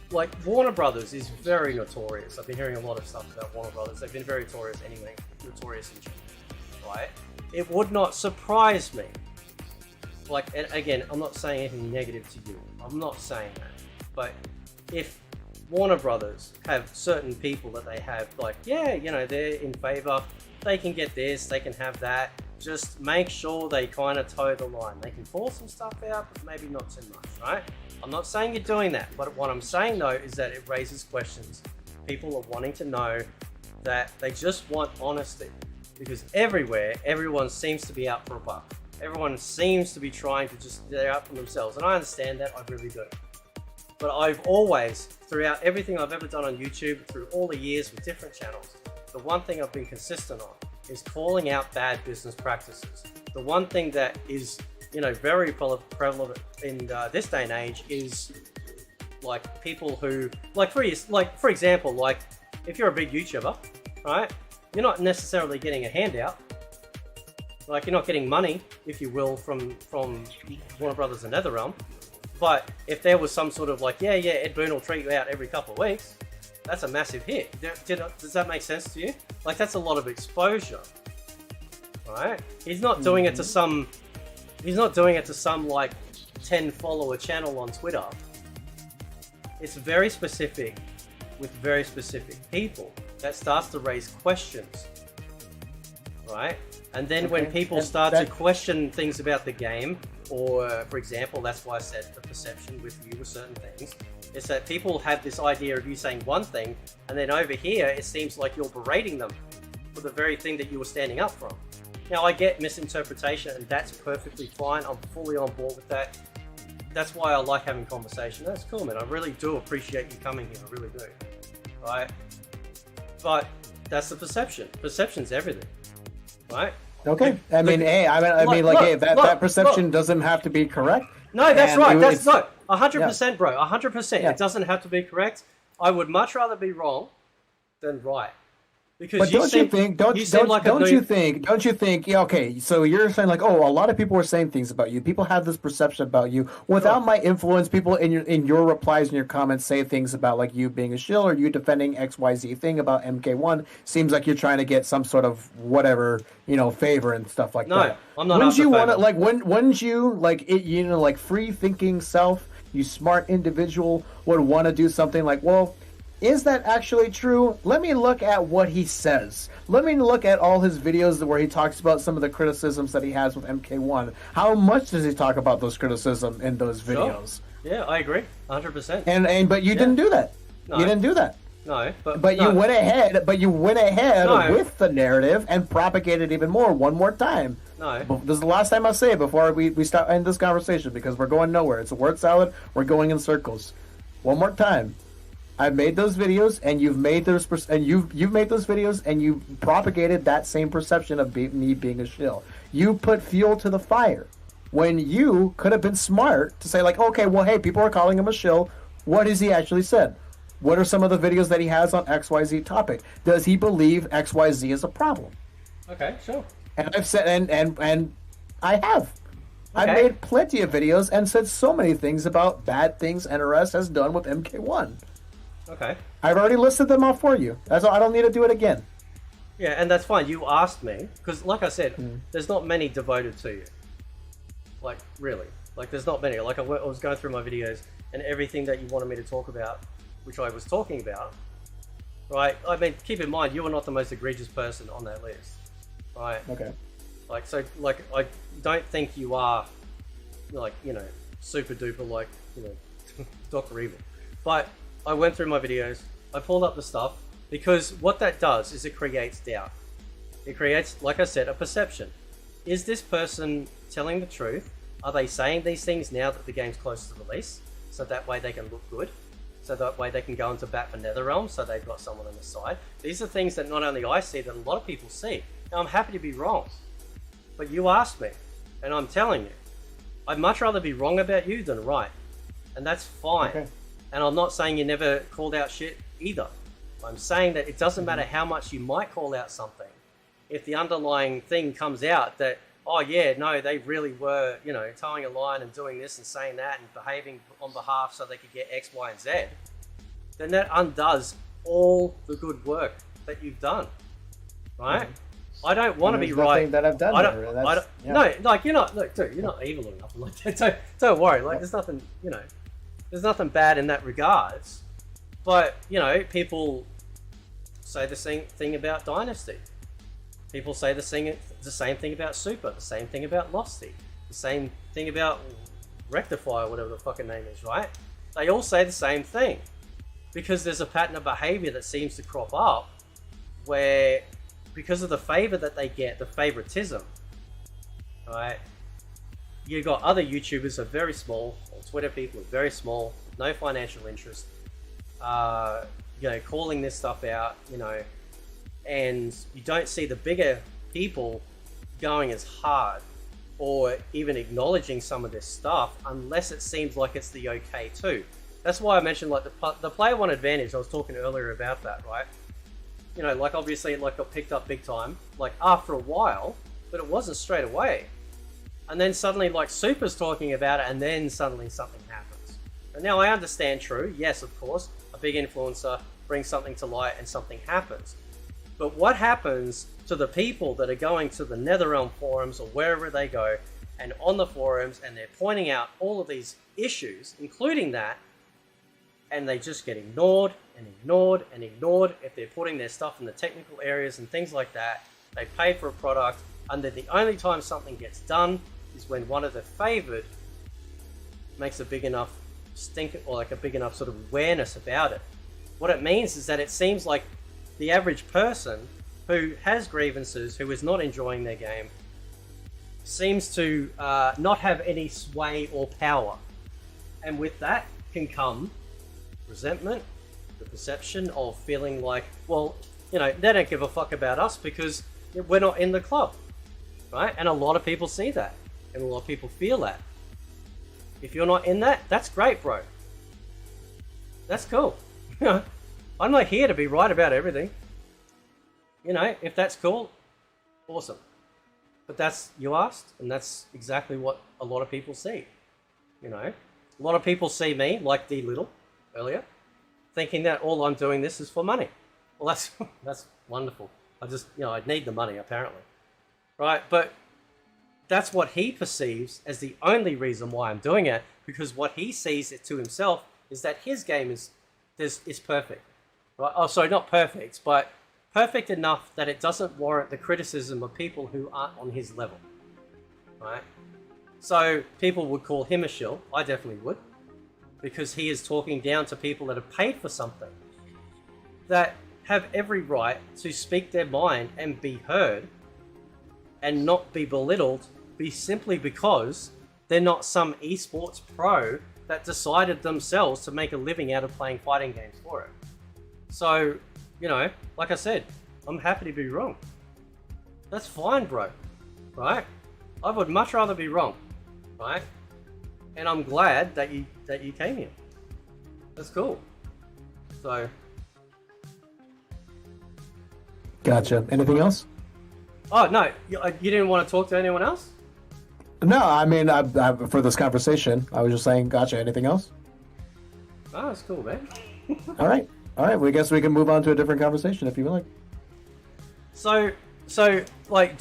Speaker 2: like Warner Brothers is very notorious. I've been hearing a lot of stuff about Warner Brothers. They've been very notorious anyway, notorious in general, right? It would not surprise me. Like, and again, I'm not saying anything negative to you. I'm not saying that. But if Warner Brothers have certain people that they have, like, yeah, you know, they're in favor, they can get this, they can have that. Just make sure they kind of toe the line. They can pull some stuff out, but maybe not too much, right? I'm not saying you're doing that, but what I'm saying though is that it raises questions. People are wanting to know that they just want honesty, because everywhere, everyone seems to be out for a buck. Everyone seems to be trying to just, they're out for themselves. And I understand that, I really do. But I've always, throughout everything I've ever done on YouTube, through all the years with different channels, the one thing I've been consistent on is calling out bad business practices. The one thing that is, you know, very prevalent in this day and age is like people who, like for example, like if you're a big YouTuber, right? You're not necessarily getting a handout. Like you're not getting money, if you will, from Warner Brothers and NetherRealm. But if there was some sort of like, yeah, Ed Boon will treat you out every couple of weeks, that's a massive hit. Does that make sense to you? Like that's a lot of exposure, right? He's not doing it to some. He's not doing it to some like 10 follower channel on Twitter. It's very specific with very specific people that starts to raise questions, right? And then when people start to question things about the game, or for example, that's why I said the perception with you with certain things, is that people have this idea of you saying one thing, and then over here it seems like you're berating them for the very thing that you were standing up from. Now I get misinterpretation, and that's perfectly fine. I'm fully on board with that. That's why I like having conversation. That's cool, man. I really do appreciate you coming here. I really do. Right? But that's the perception. Perception's everything. Right?
Speaker 1: Okay. I mean, that perception doesn't have to be correct.
Speaker 2: No, that's right. That's no, 100%, bro. 100%. Yeah. It doesn't have to be correct. I would much rather be wrong than right. Because
Speaker 1: don't you think? Yeah, okay. So you're saying like, oh, a lot of people are saying things about you. People have this perception about you without my influence. People in your replies and your comments say things about like you being a shill or you defending XYZ thing about MK1. Seems like you're trying to get some sort of whatever, you know, favor and stuff like that.
Speaker 2: No, I'm not.
Speaker 1: Wouldn't you want to like? Wouldn't you like it? You know, like free thinking self, you smart individual would want to do something like, well, is that actually true? Let me look at what he says. Let me look at all his videos where he talks about some of the criticisms that he has with MK1. How much does he talk about those criticisms in those videos?
Speaker 2: Sure. Yeah, I agree, 100%.
Speaker 1: But you didn't do that.
Speaker 2: No.
Speaker 1: You didn't do that.
Speaker 2: No,
Speaker 1: but you went ahead. But you went ahead with the narrative and propagated even more. One more time.
Speaker 2: No.
Speaker 1: This is the last time I'll say it before we start end this conversation because we're going nowhere. It's a word salad. We're going in circles. One more time. I've made those videos, and you've made those, and you've made those videos, and you propagated that same perception of me being a shill. You put fuel to the fire when you could have been smart to say like, okay, well, hey, people are calling him a shill. What has he actually said? What are some of the videos that he has on XYZ topic? Does he believe XYZ is a problem?
Speaker 2: Okay, sure.
Speaker 1: And I've said, and I have. I made plenty of videos and said so many things about bad things NRS has done with MK1.
Speaker 2: Okay.
Speaker 1: I've already listed them off for you. That's all. I don't need to do it again.
Speaker 2: Yeah, and that's fine. You asked me because, like I said, there's not many devoted to you. Like, really. Like, there's not many. Like, I was going through my videos and everything that you wanted me to talk about, which I was talking about, right? I mean, keep in mind, you are not the most egregious person on that list, right?
Speaker 1: Okay.
Speaker 2: Like, so, like, I don't think you are, like, you know, super duper, like, you know, Dr. Evil. But I went through my videos, I pulled up the stuff, because what that does is it creates doubt. It creates, like I said, a perception. Is this person telling the truth? Are they saying these things now that the game's close to release? So that way they can look good? So that way they can go into bat for NetherRealm, so they've got someone on the side? These are things that not only I see, that a lot of people see. Now, I'm happy to be wrong. But you asked me, and I'm telling you, I'd much rather be wrong about you than right. And that's fine. Okay. And I'm not saying you never called out shit either. I'm saying that it doesn't matter how much you might call out something. If the underlying thing comes out that, oh yeah, no, they really were, you know, towing a line and doing this and saying that and behaving on behalf so they could get X, Y, and Z, then that undoes all the good work that you've done, right? I don't want to be right.
Speaker 1: That I've done.
Speaker 2: No, like you're not. Look, dude, you're not evil or nothing like that. Don't worry. Like there's nothing, you know, there's nothing bad in that regards. But you know, people say the same thing about Dynasty. People say the same thing about Super. The same thing about Losty. The same thing about Rectify, or whatever the fucking name is, right? They all say the same thing because there's a pattern of behavior that seems to crop up where, because of the favor that they get, the favoritism, right? You've got other YouTubers who are very small, or Twitter people are very small, no financial interest, you know, calling this stuff out, you know, and you don't see the bigger people going as hard or even acknowledging some of this stuff unless it seems like it's the okay too. That's why I mentioned like the player one advantage. I was talking earlier about that, right? You know, like obviously it like got picked up big time, like after a while, but it wasn't straight away. And then suddenly like Super's talking about it and then suddenly something happens. And now I understand, true, yes, of course, a big influencer brings something to light and something happens. But what happens to the people that are going to the NetherRealm forums or wherever they go and on the forums and they're pointing out all of these issues, including that, and they just get ignored and ignored and ignored if they're putting their stuff in the technical areas and things like that. They pay for a product, and then the only time something gets done is when one of the favored makes a big enough stink or like a big enough sort of awareness about it. What it means is that it seems like the average person who has grievances, who is not enjoying their game, seems to not have any sway or power. And with that can come resentment, the perception of feeling like, well, you know, they don't give a fuck about us because we're not in the club, right? And a lot of people see that, and a lot of people feel that. If you're not in that, that's great, bro. That's cool. I'm not here to be right about everything. You know, if that's cool, awesome. But that's, you asked, and that's exactly what a lot of people see. You know, a lot of people see me, like D Little earlier, thinking that all I'm doing this is for money. Well, that's wonderful. I just, you know, I need the money apparently, right? But that's what he perceives as the only reason why I'm doing it, because what he sees it to himself is that his game is perfect, right? Oh, sorry, not perfect, but perfect enough that it doesn't warrant the criticism of people who aren't on his level, right? So people would call him a shill. I definitely would, because he is talking down to people that have paid for something, that have every right to speak their mind and be heard and not be belittled simply because they're not some esports pro that decided themselves to make a living out of playing fighting games for it. So, you know, like I said, I'm happy to be wrong. That's fine, bro, right? I would much rather be wrong, right? And I'm glad that you came here. That's cool. So,
Speaker 1: gotcha. Anything else?
Speaker 2: Oh no, you didn't want to talk to anyone else?
Speaker 1: No, I mean, for this conversation, I was just saying, gotcha. Anything else?
Speaker 2: Oh, that's cool, man.
Speaker 1: All right. Well, I guess we can move on to a different conversation if you would like.
Speaker 2: So like.